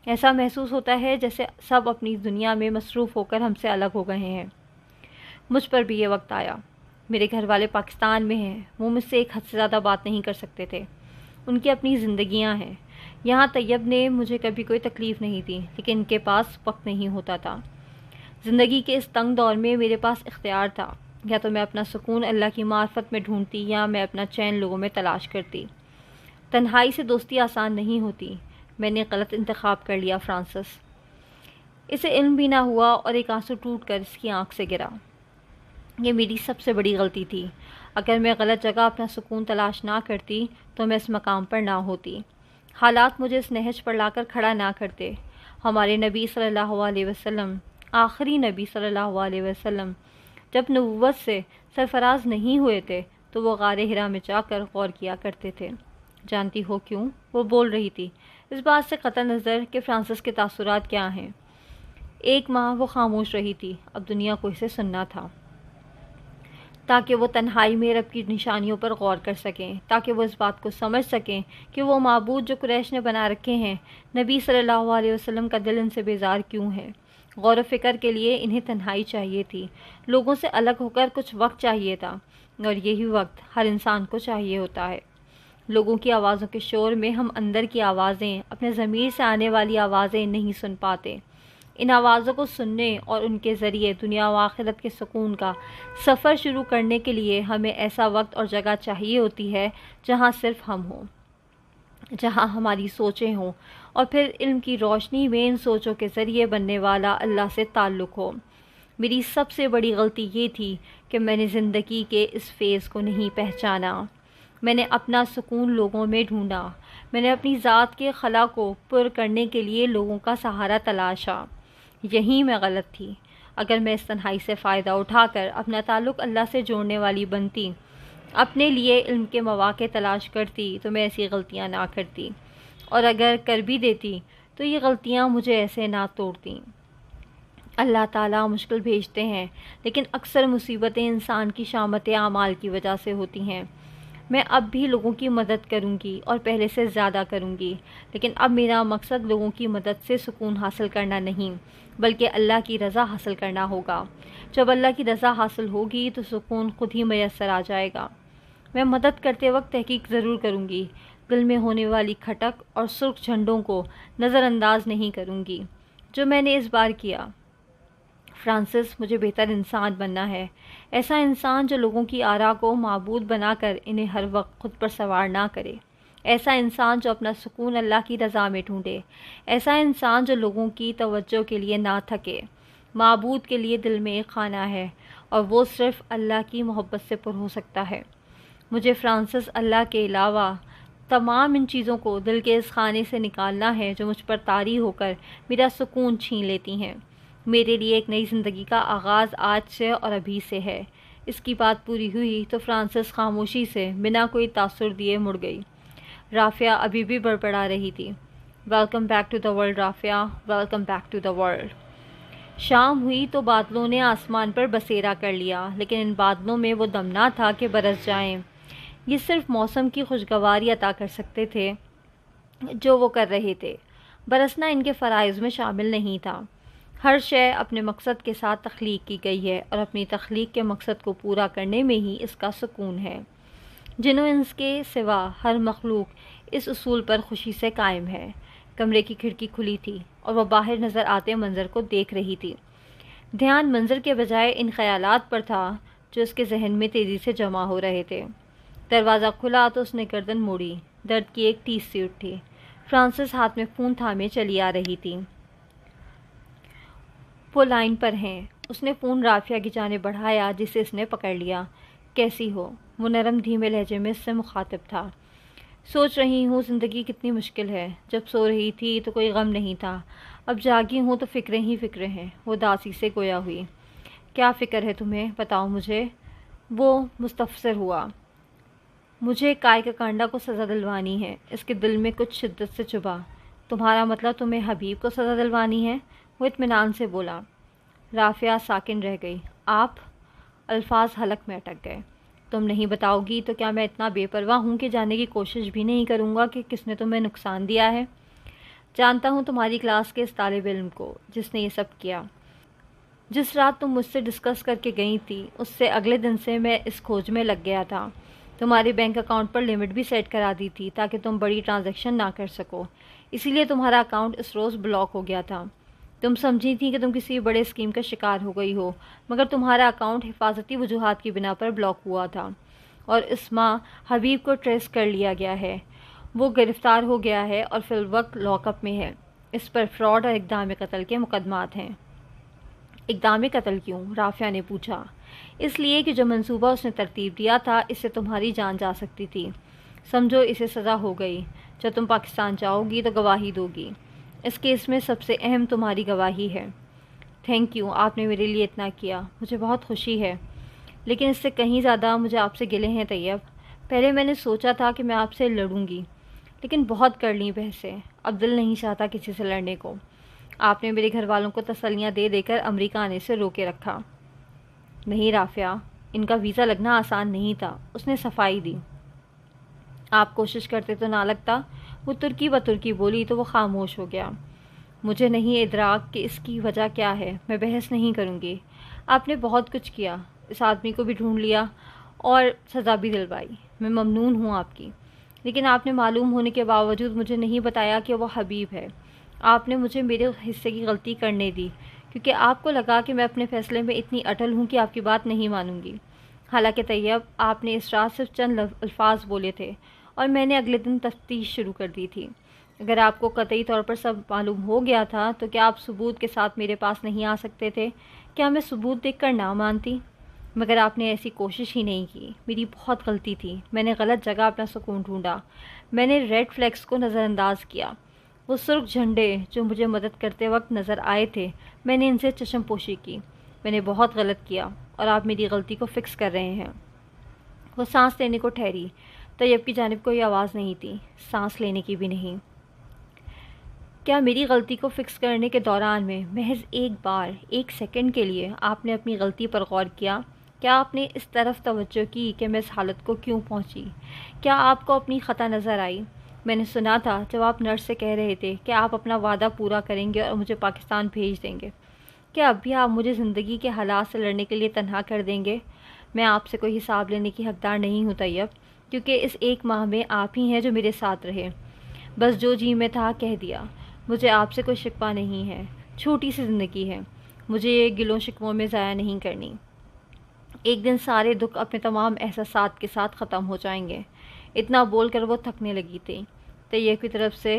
ایسا محسوس ہوتا ہے جیسے سب اپنی دنیا میں مصروف ہو کر ہم سے الگ ہو گئے ہیں۔ مجھ پر بھی یہ وقت آیا۔ میرے گھر والے پاکستان میں ہیں، وہ مجھ سے ایک حد سے زیادہ بات نہیں کر سکتے تھے۔ ان کی اپنی زندگیاں ہیں۔ یہاں طیب نے مجھے کبھی کوئی تکلیف نہیں دی، لیکن ان کے پاس وقت نہیں ہوتا تھا۔ زندگی کے اس تنگ دور میں میرے پاس اختیار تھا، یا تو میں اپنا سکون اللہ کی معرفت میں ڈھونڈتی یا میں اپنا چین لوگوں میں تلاش کرتی۔ تنہائی سے دوستی آسان نہیں ہوتی۔ میں نے غلط انتخاب کر لیا فرانسس۔ اسے علم بھی نہ ہوا اور ایک آنسو ٹوٹ کر اس کی آنکھ سے گرا۔ یہ میری سب سے بڑی غلطی تھی۔ اگر میں غلط جگہ اپنا سکون تلاش نہ کرتی تو میں اس مقام پر نہ ہوتی۔ حالات مجھے اس نہج پر لا کر کھڑا نہ کرتے۔ ہمارے نبی صلی اللہ علیہ وسلم، آخری نبی صلی اللہ علیہ وسلم، جب نبوت سے سرفراز نہیں ہوئے تھے تو وہ غار حرا میں جا کر غور کیا کرتے تھے۔ جانتی ہو کیوں؟ وہ بول رہی تھی، اس بات سے قطع نظر کہ فرانسس کے تاثرات کیا ہیں۔ 1 ماہ وہ خاموش رہی تھی، اب دنیا کو اسے سننا تھا، تاکہ وہ تنہائی میں رب کی نشانیوں پر غور کر سکیں، تاکہ وہ اس بات کو سمجھ سکیں کہ وہ معبود جو قریش نے بنا رکھے ہیں، نبی صلی اللہ علیہ وسلم کا دل ان سے بیزار کیوں ہے۔ غور و فکر کے لیے انہیں تنہائی چاہیے تھی، لوگوں سے الگ ہو کر کچھ وقت چاہیے تھا، اور یہی وقت ہر انسان کو چاہیے ہوتا ہے۔ لوگوں کی آوازوں کے شور میں ہم اندر کی آوازیں، اپنے ضمیر سے آنے والی آوازیں نہیں سن پاتے۔ ان آوازوں کو سننے اور ان کے ذریعے دنیا و آخرت کے سکون کا سفر شروع کرنے کے لیے ہمیں ایسا وقت اور جگہ چاہیے ہوتی ہے جہاں صرف ہم ہوں، جہاں ہماری سوچیں ہوں، اور پھر علم کی روشنی میں ان سوچوں کے ذریعے بننے والا اللہ سے تعلق ہو۔ میری سب سے بڑی غلطی یہ تھی کہ میں نے زندگی کے اس فیز کو نہیں پہچانا۔ میں نے اپنا سکون لوگوں میں ڈھونڈا۔ میں نے اپنی ذات کے خلا کو پر کرنے کے لیے لوگوں کا سہارا تلاشا۔ یہی میں غلط تھی۔ اگر میں اس تنہائی سے فائدہ اٹھا کر اپنا تعلق اللہ سے جوڑنے والی بنتی، اپنے لیے علم کے مواقع تلاش کرتی، تو میں ایسی غلطیاں نہ کرتی، اور اگر کر بھی دیتی تو یہ غلطیاں مجھے ایسے نہ توڑتیں۔ اللہ تعالیٰ مشکل بھیجتے ہیں، لیکن اکثر مصیبتیں انسان کی شامت اعمال کی وجہ سے ہوتی ہیں۔ میں اب بھی لوگوں کی مدد کروں گی اور پہلے سے زیادہ کروں گی، لیکن اب میرا مقصد لوگوں کی مدد سے سکون حاصل کرنا نہیں، بلکہ اللہ کی رضا حاصل کرنا ہوگا۔ جب اللہ کی رضا حاصل ہوگی تو سکون خود ہی میسر آ جائے گا۔ میں مدد کرتے وقت تحقیق ضرور کروں گی، دل میں ہونے والی کھٹک اور سرخ جھنڈوں کو نظر انداز نہیں کروں گی، جو میں نے اس بار کیا۔ فرانسس، مجھے بہتر انسان بننا ہے، ایسا انسان جو لوگوں کی آراء کو معبود بنا کر انہیں ہر وقت خود پر سوار نہ کرے، ایسا انسان جو اپنا سکون اللہ کی رضا میں ڈھونڈے، ایسا انسان جو لوگوں کی توجہ کے لیے نہ تھکے۔ معبود کے لیے دل میں ایک خانہ ہے، اور وہ صرف اللہ کی محبت سے پر ہو سکتا ہے۔ مجھے فرانسس، اللہ کے علاوہ تمام ان چیزوں کو دل کے اس خانے سے نکالنا ہے جو مجھ پر طاری ہو کر میرا سکون چھین لیتی ہیں۔ میرے لیے ایک نئی زندگی کا آغاز آج سے اور ابھی سے ہے۔ اس کی بات پوری ہوئی تو فرانسس خاموشی سے بنا کوئی تاثر دیے مڑ گئی۔ رافعہ ابھی بھی بڑبڑا رہی تھی، welcome back to the world Rafia, welcome back to the world. شام ہوئی تو بادلوں نے آسمان پر بسیرا کر لیا، لیکن ان بادلوں میں وہ دم نہ تھا کہ برس جائیں۔ یہ صرف موسم کی خوشگواری عطا کر سکتے تھے جو وہ کر رہے تھے، برسنا ان کے فرائض میں شامل نہیں تھا۔ ہر شے اپنے مقصد کے ساتھ تخلیق کی گئی ہے، اور اپنی تخلیق کے مقصد کو پورا کرنے میں ہی اس کا سکون ہے۔ جن و انس کے سوا ہر مخلوق اس اصول پر خوشی سے قائم ہے۔ کمرے کی کھڑکی کھلی تھی اور وہ باہر نظر آتے منظر کو دیکھ رہی تھی۔ دھیان منظر کے بجائے ان خیالات پر تھا جو اس کے ذہن میں تیزی سے جمع ہو رہے تھے۔ دروازہ کھلا تو اس نے گردن موڑی، درد کی ایک ٹیس سی اٹھی۔ فرانسس ہاتھ میں فون تھامے چلی آ رہی تھی۔ وہ لائن پر ہیں۔ اس نے فون رافعہ کی جانب بڑھایا جسے اس نے پکڑ لیا۔ کیسی ہو؟ وہ نرم دھیمے لہجے میں اس سے مخاطب تھا۔ سوچ رہی ہوں زندگی کتنی مشکل ہے۔ جب سو رہی تھی تو کوئی غم نہیں تھا، اب جاگی ہوں تو فکریں ہی فکریں ہیں۔ وہ اداسی سے گویا ہوئی۔ کیا فکر ہے تمہیں؟ بتاؤ مجھے۔ وہ مستفسر ہوا۔ مجھے کائے کا کانڈا کو سزا دلوانی ہے۔ اس کے دل میں کچھ شدت سے چبھا۔ تمہارا مطلب تمہیں حبیب کو سزا دلوانی ہے؟ وہ اطمینان سے بولا۔ رافعہ ساکن رہ گئی۔ آپ؟ الفاظ حلق میں اٹک گئے۔ تم نہیں بتاؤ گی تو کیا میں اتنا بے پرواہ ہوں کہ جاننے کی کوشش بھی نہیں کروں گا کہ کس نے تمہیں نقصان دیا ہے؟ جانتا ہوں تمہاری کلاس کے اس طالب علم کو جس نے یہ سب کیا۔ جس رات تم مجھ سے ڈسکس کر کے گئی تھی اس سے اگلے دن سے میں اس کھوج میں لگ گیا تھا۔ تمہارے بینک اکاؤنٹ پر لمٹ بھی سیٹ کرا دی تھی تاکہ تم بڑی ٹرانزیکشن نہ کر سکو، اسی لیے تمہارا اکاؤنٹ اس روز بلاک ہو گیا تھا۔ تم سمجھی تھی کہ تم کسی بڑے اسکیم کا شکار ہو گئی ہو، مگر تمہارا اکاؤنٹ حفاظتی وجوہات کی بنا پر بلاک ہوا تھا، اور اس ماہ حبیب کو ٹریس کر لیا گیا ہے۔ وہ گرفتار ہو گیا ہے اور فی الوقت لاک اپ میں ہے۔ اس پر فراڈ اور اقدام قتل کے مقدمات ہیں۔ اقدام قتل کیوں؟ رافعہ نے پوچھا۔ اس لیے کہ جو منصوبہ اس نے ترتیب دیا تھا اس سے تمہاری جان جا سکتی تھی۔ سمجھو اسے سزا ہو گئی۔ جب تم پاکستان جاؤ گی تو گواہی دو گی۔ اس کیس میں سب سے اہم تمہاری گواہی ہے۔ تھینک یو، آپ نے میرے لیے اتنا کیا، مجھے بہت خوشی ہے، لیکن اس سے کہیں زیادہ مجھے آپ سے گلے ہیں طیب۔ پہلے میں نے سوچا تھا کہ میں آپ سے لڑوں گی، لیکن بہت کر لیں بحثیں، اب دل نہیں چاہتا کسی سے لڑنے کو۔ آپ نے میرے گھر والوں کو تسلیاں دے دے کر امریکہ آنے سے روکے رکھا۔ نہیں رافعہ، ان کا ویزا لگنا آسان نہیں تھا، اس نے صفائی دی۔ آپ کوشش کرتے تو نہ لگتا۔ وہ ترکی بترکی بولی تو وہ خاموش ہو گیا۔ مجھے نہیں ادراک کہ اس کی وجہ کیا ہے، میں بحث نہیں کروں گی۔ آپ نے بہت کچھ کیا، اس آدمی کو بھی ڈھونڈ لیا اور سزا بھی دلوائی، میں ممنون ہوں آپ کی، لیکن آپ نے معلوم ہونے کے باوجود مجھے نہیں بتایا کہ وہ حبیب ہے۔ آپ نے مجھے میرے حصے کی غلطی کرنے دی کیونکہ آپ کو لگا کہ میں اپنے فیصلے میں اتنی اٹل ہوں کہ آپ کی بات نہیں مانوں گی۔ حالانکہ طیب، آپ نے اس رات صرف چند الفاظ بولے تھے اور میں نے اگلے دن تفتیش شروع کر دی تھی۔ اگر آپ کو قطعی طور پر سب معلوم ہو گیا تھا تو کیا آپ ثبوت کے ساتھ میرے پاس نہیں آ سکتے تھے؟ کیا میں ثبوت دیکھ کر نہ مانتی؟ مگر آپ نے ایسی کوشش ہی نہیں کی۔ میری بہت غلطی تھی، میں نے غلط جگہ اپنا سکون ڈھونڈا، میں نے ریڈ فلیگز کو نظر انداز کیا۔ وہ سرخ جھنڈے جو مجھے مدد کرتے وقت نظر آئے تھے، میں نے ان سے چشم پوشی کی۔ میں نے بہت غلط کیا اور آپ میری غلطی کو فکس کر رہے ہیں۔ وہ سانس لینے کو ٹھہری۔ طیب کی جانب کوئی آواز نہیں تھی، سانس لینے کی بھی نہیں۔ کیا میری غلطی کو فکس کرنے کے دوران میں محض ایک بار، ایک سیکنڈ کے لیے آپ نے اپنی غلطی پر غور کیا؟ کیا آپ نے اس طرف توجہ کی کہ میں اس حالت کو کیوں پہنچی؟ کیا آپ کو اپنی خطا نظر آئی؟ میں نے سنا تھا جب آپ نرس سے کہہ رہے تھے کہ آپ اپنا وعدہ پورا کریں گے اور مجھے پاکستان بھیج دیں گے۔ کیا اب بھی آپ مجھے زندگی کے حالات سے لڑنے کے لیے تنہا کر دیں گے؟ میں آپ سے کوئی حساب لینے کی حقدار نہیں ہوں طیب، کیونکہ اس ایک ماہ میں آپ ہی ہیں جو میرے ساتھ رہے۔ بس جو جی میں تھا کہہ دیا۔ مجھے آپ سے کوئی شکوہ نہیں ہے، چھوٹی سی زندگی ہے، مجھے یہ گلوں شکووں میں ضائع نہیں کرنی۔ ایک دن سارے دکھ اپنے تمام احساسات کے ساتھ ختم ہو جائیں گے۔ اتنا بول کر وہ تھکنے لگی تھی۔ طیب کی طرف سے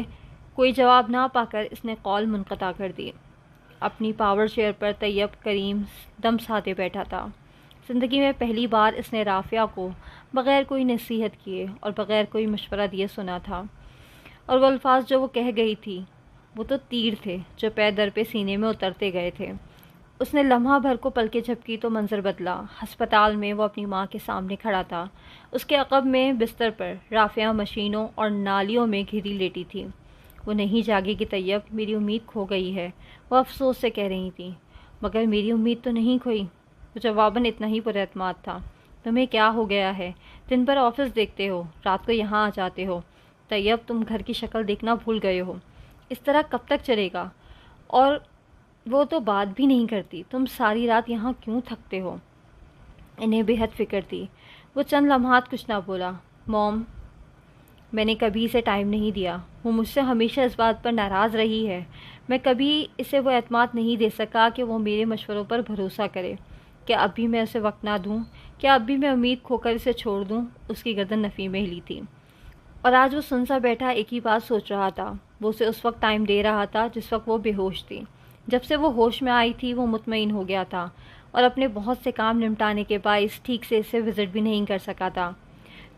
کوئی جواب نہ پا کر اس نے کال منقطع کر دی۔ اپنی پاور چیئر پر طیب کریم دم سادے بیٹھا تھا۔ زندگی میں پہلی بار اس نے رافعہ کو بغیر کوئی نصیحت کیے اور بغیر کوئی مشورہ دیے سنا تھا، اور وہ الفاظ جو وہ کہہ گئی تھی وہ تو تیر تھے جو پے در پہ سینے میں اترتے گئے تھے۔ اس نے لمحہ بھر کو پلکیں جھپکی تو منظر بدلا۔ ہسپتال میں وہ اپنی ماں کے سامنے کھڑا تھا۔ اس کے عقب میں بستر پر رافعہ مشینوں اور نالیوں میں گھری لیٹی تھی۔ وہ نہیں جاگے گی طیب، میری امید کھو گئی ہے، وہ افسوس سے کہہ رہی تھی۔ مگر میری امید تو نہیں کھوئی، وہ جواباً اتنا ہی پر اعتماد تھا۔ تمہیں کیا ہو گیا ہے؟ دن بھر آفس دیکھتے ہو، رات کو یہاں آ جاتے ہو۔ طیب، تم گھر کی شکل دیکھنا بھول گئے ہو۔ اس طرح کب تک چلے گا؟ اور وہ تو بات بھی نہیں کرتی، تم ساری رات یہاں کیوں تھکتے ہو؟ انہیں بے حد فکر تھی۔ وہ چند لمحات کچھ نہ بولا۔ موم، میں نے کبھی اسے ٹائم نہیں دیا، وہ مجھ سے ہمیشہ اس بات پر ناراض رہی ہے۔ میں کبھی اسے وہ اعتماد نہیں دے سکا کہ وہ میرے مشوروں پر بھروسہ کرے۔ کیا اب بھی میں اسے وقت نہ دوں؟ کیا اب بھی میں امید کھو کر اسے چھوڑ دوں؟ اس کی گردن نفی میں ہلی تھی، اور آج وہ سن سا بیٹھا ایک ہی بات سوچ رہا تھا۔ وہ اسے اس وقت ٹائم دے رہا تھا جس وقت وہ بے ہوش تھی۔ جب سے وہ ہوش میں آئی تھی وہ مطمئن ہو گیا تھا اور اپنے بہت سے کام نمٹانے کے باعث ٹھیک سے اسے وزٹ بھی نہیں کر سکا تھا۔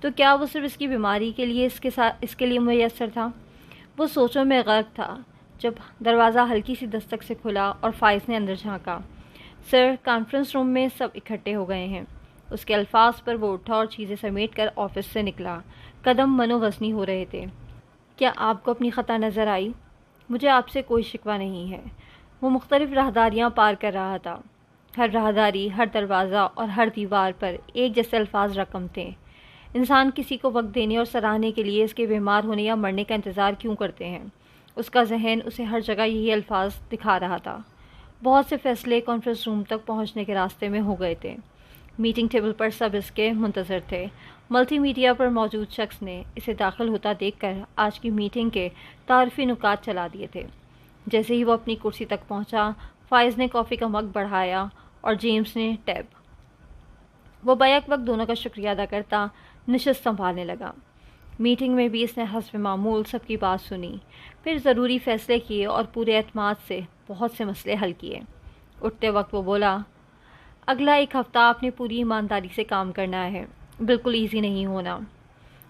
تو کیا وہ صرف اس کی بیماری کے لیے اس کے لیے میسر تھا؟ وہ سوچوں میں غرق تھا جب دروازہ ہلکی سی دستک سے کھلا اور فائز نے اندر جھانکا۔ سر، کانفرنس روم میں سب اکٹھے ہو گئے ہیں۔ اس کے الفاظ پر وہ اٹھا اور چیزیں سمیٹ کر آفس سے نکلا۔ قدم منو وزنی ہو رہے تھے۔ کیا آپ کو اپنی خطا نظر آئی؟ مجھے آپ سے کوئی شکوہ نہیں ہے۔ وہ مختلف راہداریاں پار کر رہا تھا۔ ہر راہداری، ہر دروازہ اور ہر دیوار پر ایک جیسے الفاظ رقم تھے۔ انسان کسی کو وقت دینے اور سراہنے کے لیے اس کے بیمار ہونے یا مرنے کا انتظار کیوں کرتے ہیں؟ اس کا ذہن اسے ہر جگہ یہی الفاظ دکھا رہا تھا۔ بہت سے فیصلے کانفرنس روم تک پہنچنے کے راستے میں ہو گئے تھے۔ میٹنگ ٹیبل پر سب اس کے منتظر تھے۔ ملٹی میڈیا پر موجود شخص نے اسے داخل ہوتا دیکھ کر آج کی میٹنگ کے تعارفی نکات چلا دیے تھے۔ جیسے ہی وہ اپنی کرسی تک پہنچا، فائز نے کافی کا مگ بڑھایا اور جیمز نے ٹیب۔ وہ بیک وقت دونوں کا شکریہ ادا کرتا نشست سنبھالنے لگا۔ میٹنگ میں بھی اس نے حسب معمول سب کی بات سنی، پھر ضروری فیصلے کیے اور پورے اعتماد سے بہت سے مسئلے حل کیے۔ اٹھتے وقت وہ بولا، اگلا ایک ہفتہ آپ نے پوری ایمانداری سے کام کرنا ہے۔ بالکل ایزی نہیں ہونا۔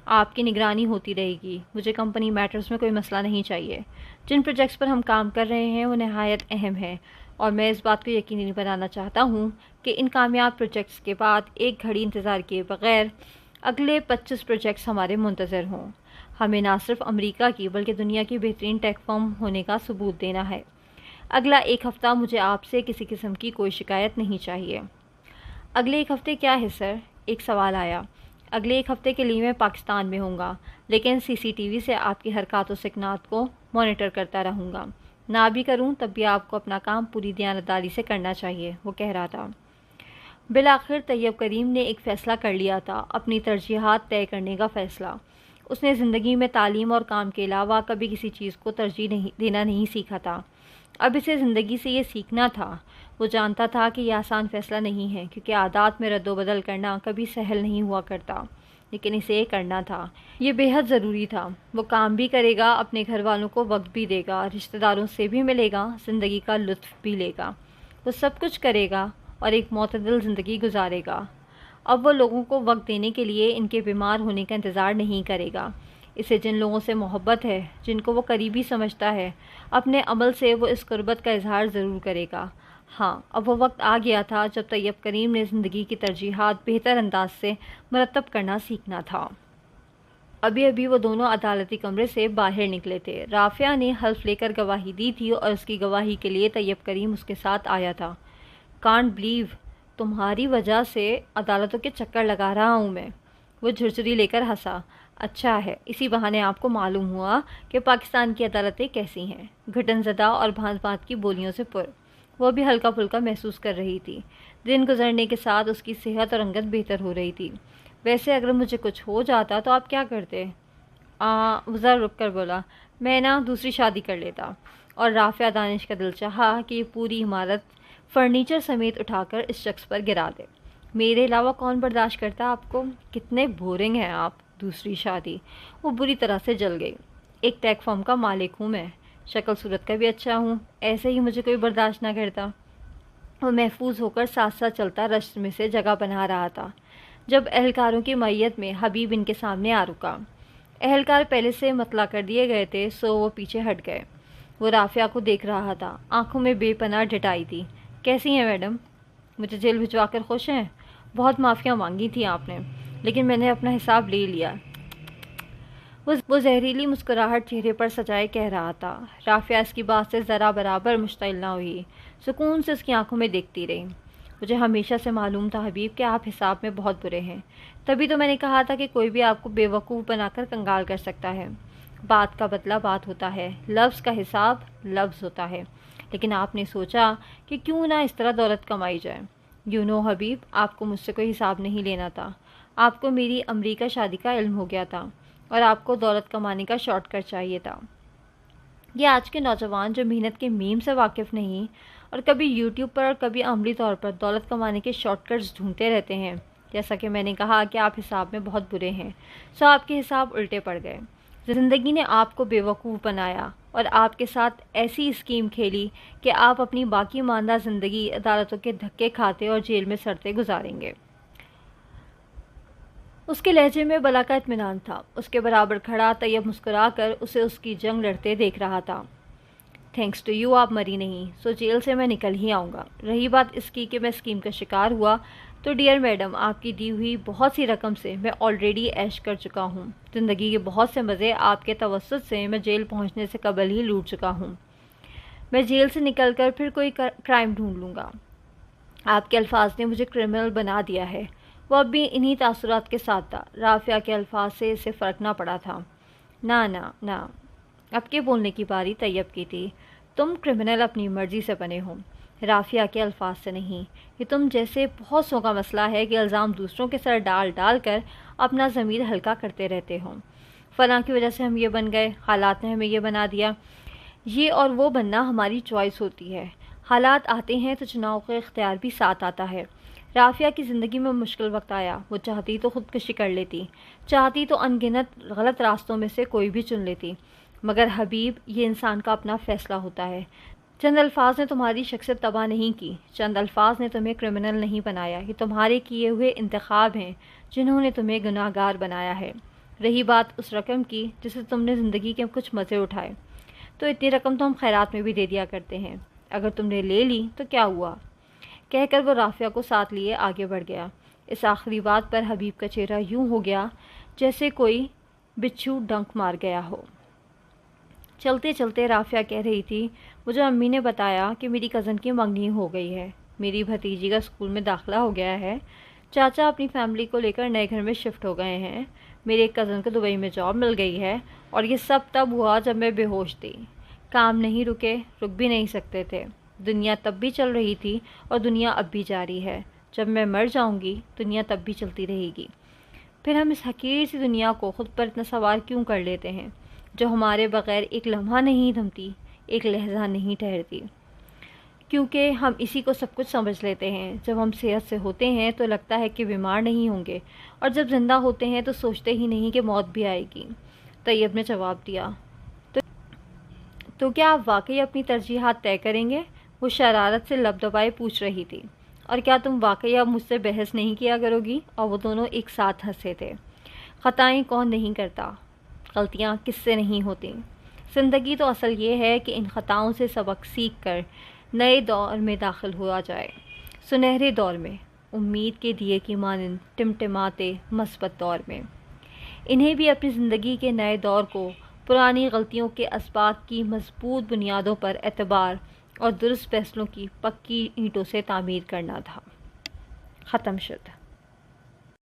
آپ کی نگرانی ہوتی رہے گی۔ مجھے کمپنی میٹرز میں کوئی مسئلہ نہیں چاہیے۔ جن پروجیکٹس پر ہم کام کر رہے ہیں وہ نہایت اہم ہیں، اور میں اس بات کو یقینی بنانا چاہتا ہوں کہ ان کامیاب پروجیکٹس کے بعد ایک گھڑی انتظار کیے بغیر اگلے 25 پروجیکٹس ہمارے منتظر ہوں۔ ہمیں نہ صرف امریکہ کی بلکہ دنیا کی بہترین ٹیک فرم ہونے کا ثبوت دینا ہے۔ اگلا ایک ہفتہ مجھے آپ سے کسی قسم کی کوئی شکایت نہیں چاہیے۔ اگلے ایک ہفتے کیا ہے سر؟ ایک سوال آیا۔ اگلے ایک ہفتے کے لیے میں پاکستان میں ہوں گا، لیکن CCTV سے آپ کی حرکات و سکنات کو مانیٹر کرتا رہوں گا۔ نہ بھی کروں تب بھی آپ کو اپنا کام پوری دیانتداری سے کرنا چاہیے، وہ کہہ رہا تھا۔ بالآخر طیب کریم نے ایک فیصلہ کر لیا تھا، اپنی ترجیحات طے کرنے کا فیصلہ۔ اس نے زندگی میں تعلیم اور کام کے علاوہ کبھی کسی چیز کو ترجیح دینا نہیں سیکھا تھا۔ اب اسے زندگی سے یہ سیکھنا تھا۔ وہ جانتا تھا کہ یہ آسان فیصلہ نہیں ہے، کیونکہ عادات میں رد و بدل کرنا کبھی سہل نہیں ہوا کرتا، لیکن اسے کرنا تھا۔ یہ بے حد ضروری تھا۔ وہ کام بھی کرے گا، اپنے گھر والوں کو وقت بھی دے گا، رشتہ داروں سے بھی ملے گا، زندگی کا لطف بھی لے گا۔ وہ سب کچھ کرے گا اور ایک معتدل زندگی گزارے گا۔ اب وہ لوگوں کو وقت دینے کے لیے ان کے بیمار ہونے کا انتظار نہیں کرے گا۔ اسے جن لوگوں سے محبت ہے، جن کو وہ قریبی سمجھتا ہے، اپنے عمل سے وہ اس قربت کا اظہار ضرور کرے گا۔ ہاں، اب وہ وقت آ گیا تھا جب طیب کریم نے زندگی کی ترجیحات بہتر انداز سے مرتب کرنا سیکھنا تھا۔ ابھی وہ دونوں عدالتی کمرے سے باہر نکلے تھے۔ رافعہ نے حلف لے کر گواہی دی تھی اور اس کی گواہی کے لیے طیب کریم اس کے ساتھ آیا تھا۔ کانٹ بلیو، تمہاری وجہ سے عدالتوں کے چکر لگا رہا ہوں میں۔ وہ جھرجھری لے کر ہنسا۔ اچھا ہے، اسی بہانے آپ کو معلوم ہوا کہ پاکستان کی عدالتیں کیسی ہیں، گھٹن زدہ اور بھانت بھانت کی بولیوں سے پر۔ وہ بھی ہلکا پھلکا محسوس کر رہی تھی۔ دن گزرنے کے ساتھ اس کی صحت اور رنگت بہتر ہو رہی تھی۔ ویسے اگر مجھے کچھ ہو جاتا تو آپ کیا کرتے؟ وہ ذرا رک کر بولا، میں دوسری شادی کر لیتا۔ اور رافعہ دانش کا دل چاہا کہ یہ پوری عمارت فرنیچر سمیت اٹھا کر اس شخص پر گرا دے۔ میرے علاوہ کون برداشت کرتا آپ کو؟ کتنے بورنگ ہیں آپ۔ دوسری شادی؟ وہ بری طرح سے جل گئی۔ ایک ٹیک فرم کا مالک ہوں میں، شکل صورت کا بھی اچھا ہوں، ایسے ہی مجھے کوئی برداشت نہ کرتا۔ وہ محفوظ ہو کر ساتھ ساتھ چلتا رشت میں سے جگہ بنا رہا تھا جب اہلکاروں کی معیت میں حبیب ان کے سامنے آ رکا۔ اہلکار پہلے سے مطلع کر دیے گئے تھے، سو وہ پیچھے ہٹ گئے۔ وہ رافعہ کو دیکھ رہا تھا، آنکھوں میں بے پناہ ڈٹائی تھی۔ کیسی ہیں میڈم؟ مجھے جیل بھجوا کر خوش ہیں؟ بہت معافیاں مانگی تھیں آپ نے، لیکن میں نے اپنا حساب لے لیا۔ وہ زہریلی مسکراہٹ چہرے پر سجائے کہہ رہا تھا۔ رافعہ اس کی بات سے ذرا برابر مشتعل نہ ہوئی، سکون سے اس کی آنکھوں میں دیکھتی رہی۔ مجھے ہمیشہ سے معلوم تھا حبیب کہ آپ حساب میں بہت برے ہیں، تبھی تو میں نے کہا تھا کہ کوئی بھی آپ کو بے وقوف بنا کر کنگال کر سکتا ہے۔ بات کا بدلہ بات ہوتا ہے، لفظ کا حساب لفظ ہوتا ہے، لیکن آپ نے سوچا کہ کیوں نہ اس طرح دولت کمائی جائے۔ حبیب، آپ کو مجھ سے کوئی حساب نہیں لینا تھا۔ آپ کو میری امریکہ شادی کا علم ہو گیا تھا اور آپ کو دولت کمانے کا شارٹ کٹ چاہیے تھا۔ یہ آج کے نوجوان جو محنت کے میم سے واقف نہیں اور کبھی یوٹیوب پر اور کبھی عملی طور پر دولت کمانے کے شارٹ کٹس ڈھونڈتے رہتے ہیں، جیسا کہ میں نے کہا کہ آپ حساب میں بہت برے ہیں، سو آپ کے حساب الٹے پڑ گئے۔ زندگی نے آپ کو بے وقوف بنایا اور آپ کے ساتھ ایسی اسکیم کھیلی کہ آپ اپنی باقی ماندہ زندگی عدالتوں کے دھکے کھاتے اور جیل میں سڑتے گزاریں گے۔ اس کے لہجے میں بلا کا اطمینان تھا۔ اس کے برابر کھڑا طیب مسکرا کر اسے اس کی جنگ لڑتے دیکھ رہا تھا۔ تھینکس ٹو یو آپ مری نہیں، سو جیل سے میں نکل ہی آؤں گا۔ رہی بات اس کی کہ میں اسکیم کا شکار ہوا، تو ڈیئر میڈم، آپ کی دی ہوئی بہت سی رقم سے میں آلریڈی عیش کر چکا ہوں. زندگی کے بہت سے مزے آپ کے توسط سے میں جیل پہنچنے سے قبل ہی لوٹ چکا ہوں. میں جیل سے نکل کر پھر کوئی کرائم ڈھونڈ لوں گا. آپ کے الفاظ نے مجھے کرمنل بنا دیا ہے. وہ اب بھی انہی تاثرات کے ساتھ تھا. رافعہ کے الفاظ سے اسے فرق نہ پڑا تھا. نہ اب کے بولنے کی باری طیب کی تھی. تم کرمنل اپنی مرضی سے بنے ہو، رافعہ کے الفاظ سے نہیں. یہ تم جیسے بہت سو کا مسئلہ ہے کہ الزام دوسروں کے سر ڈال کر اپنا ضمیر ہلکا کرتے رہتے ہو. فلاں کی وجہ سے ہم یہ بن گئے، حالات نے ہمیں یہ بنا دیا. یہ اور وہ بننا ہماری چوائس ہوتی ہے. حالات آتے ہیں تو چناؤ کا اختیار بھی ساتھ آتا ہے. رافعہ کی زندگی میں مشکل وقت آیا. وہ چاہتی تو خودکشی کر لیتی، چاہتی تو ان گنت غلط راستوں میں سے کوئی بھی چن لیتی. مگر حبیب، یہ انسان کا اپنا فیصلہ ہوتا ہے. چند الفاظ نے تمہاری شخصیت تباہ نہیں کی، چند الفاظ نے تمہیں کرمنل نہیں بنایا. یہ تمہارے کیے ہوئے انتخاب ہیں جنہوں نے تمہیں گناہگار بنایا ہے. رہی بات اس رقم کی جس سے تم نے زندگی کے کچھ مزے اٹھائے، تو اتنی رقم تو ہم خیرات میں بھی دے دیا کرتے ہیں. اگر تم نے لے لی تو کیا ہوا؟ کہہ کر وہ رافعہ کو ساتھ لیے آگے بڑھ گیا. اس آخری بات پر حبیب کا چہرہ یوں ہو گیا جیسے کوئی بچھو ڈنک مار گیا ہو. چلتے چلتے رافعہ کہہ رہی تھی، مجھے امی نے بتایا کہ میری کزن کی منگنی ہو گئی ہے، میری بھتیجی کا اسکول میں داخلہ ہو گیا ہے، چاچا اپنی فیملی کو لے کر نئے گھر میں شفٹ ہو گئے ہیں، میرے ایک کزن کو دبئی میں جاب مل گئی ہے، اور یہ سب تب ہوا جب میں بے ہوش تھی. کام نہیں رکے، رک بھی نہیں سکتے تھے. دنیا تب بھی چل رہی تھی اور دنیا اب بھی جاری ہے. جب میں مر جاؤں گی دنیا تب بھی چلتی رہے گی. پھر ہم اس حقیر سی دنیا کو خود پر اتنا سوار کیوں کر لیتے ہیں جو ہمارے بغیر ایک لمحہ نہیں تھمتی، ایک لحظہ نہیں ٹھہرتی؟ کیونکہ ہم اسی کو سب کچھ سمجھ لیتے ہیں. جب ہم صحت سے ہوتے ہیں تو لگتا ہے کہ بیمار نہیں ہوں گے، اور جب زندہ ہوتے ہیں تو سوچتے ہی نہیں کہ موت بھی آئے گی. طیب نے جواب دیا، تو کیا آپ واقعی اپنی ترجیحات طے کریں گے؟ وہ شرارت سے لب دبائے پوچھ رہی تھی. اور کیا تم واقعی اب مجھ سے بحث نہیں کیا کرو گی؟ اور وہ دونوں ایک ساتھ ہنسے تھے. خطائیں کون نہیں کرتا، غلطیاں کس سے نہیں ہوتی. زندگی تو اصل یہ ہے کہ ان خطاؤں سے سبق سیکھ کر نئے دور میں داخل ہوا جائے، سنہرے دور میں، امید کے دیے کی مانند ٹمٹماتے مثبت دور میں. انہیں بھی اپنی زندگی کے نئے دور کو پرانی غلطیوں کے اسباق کی مضبوط بنیادوں پر اعتبار اور درست فیصلوں کی پکی اینٹوں سے تعمیر کرنا تھا. ختم شد.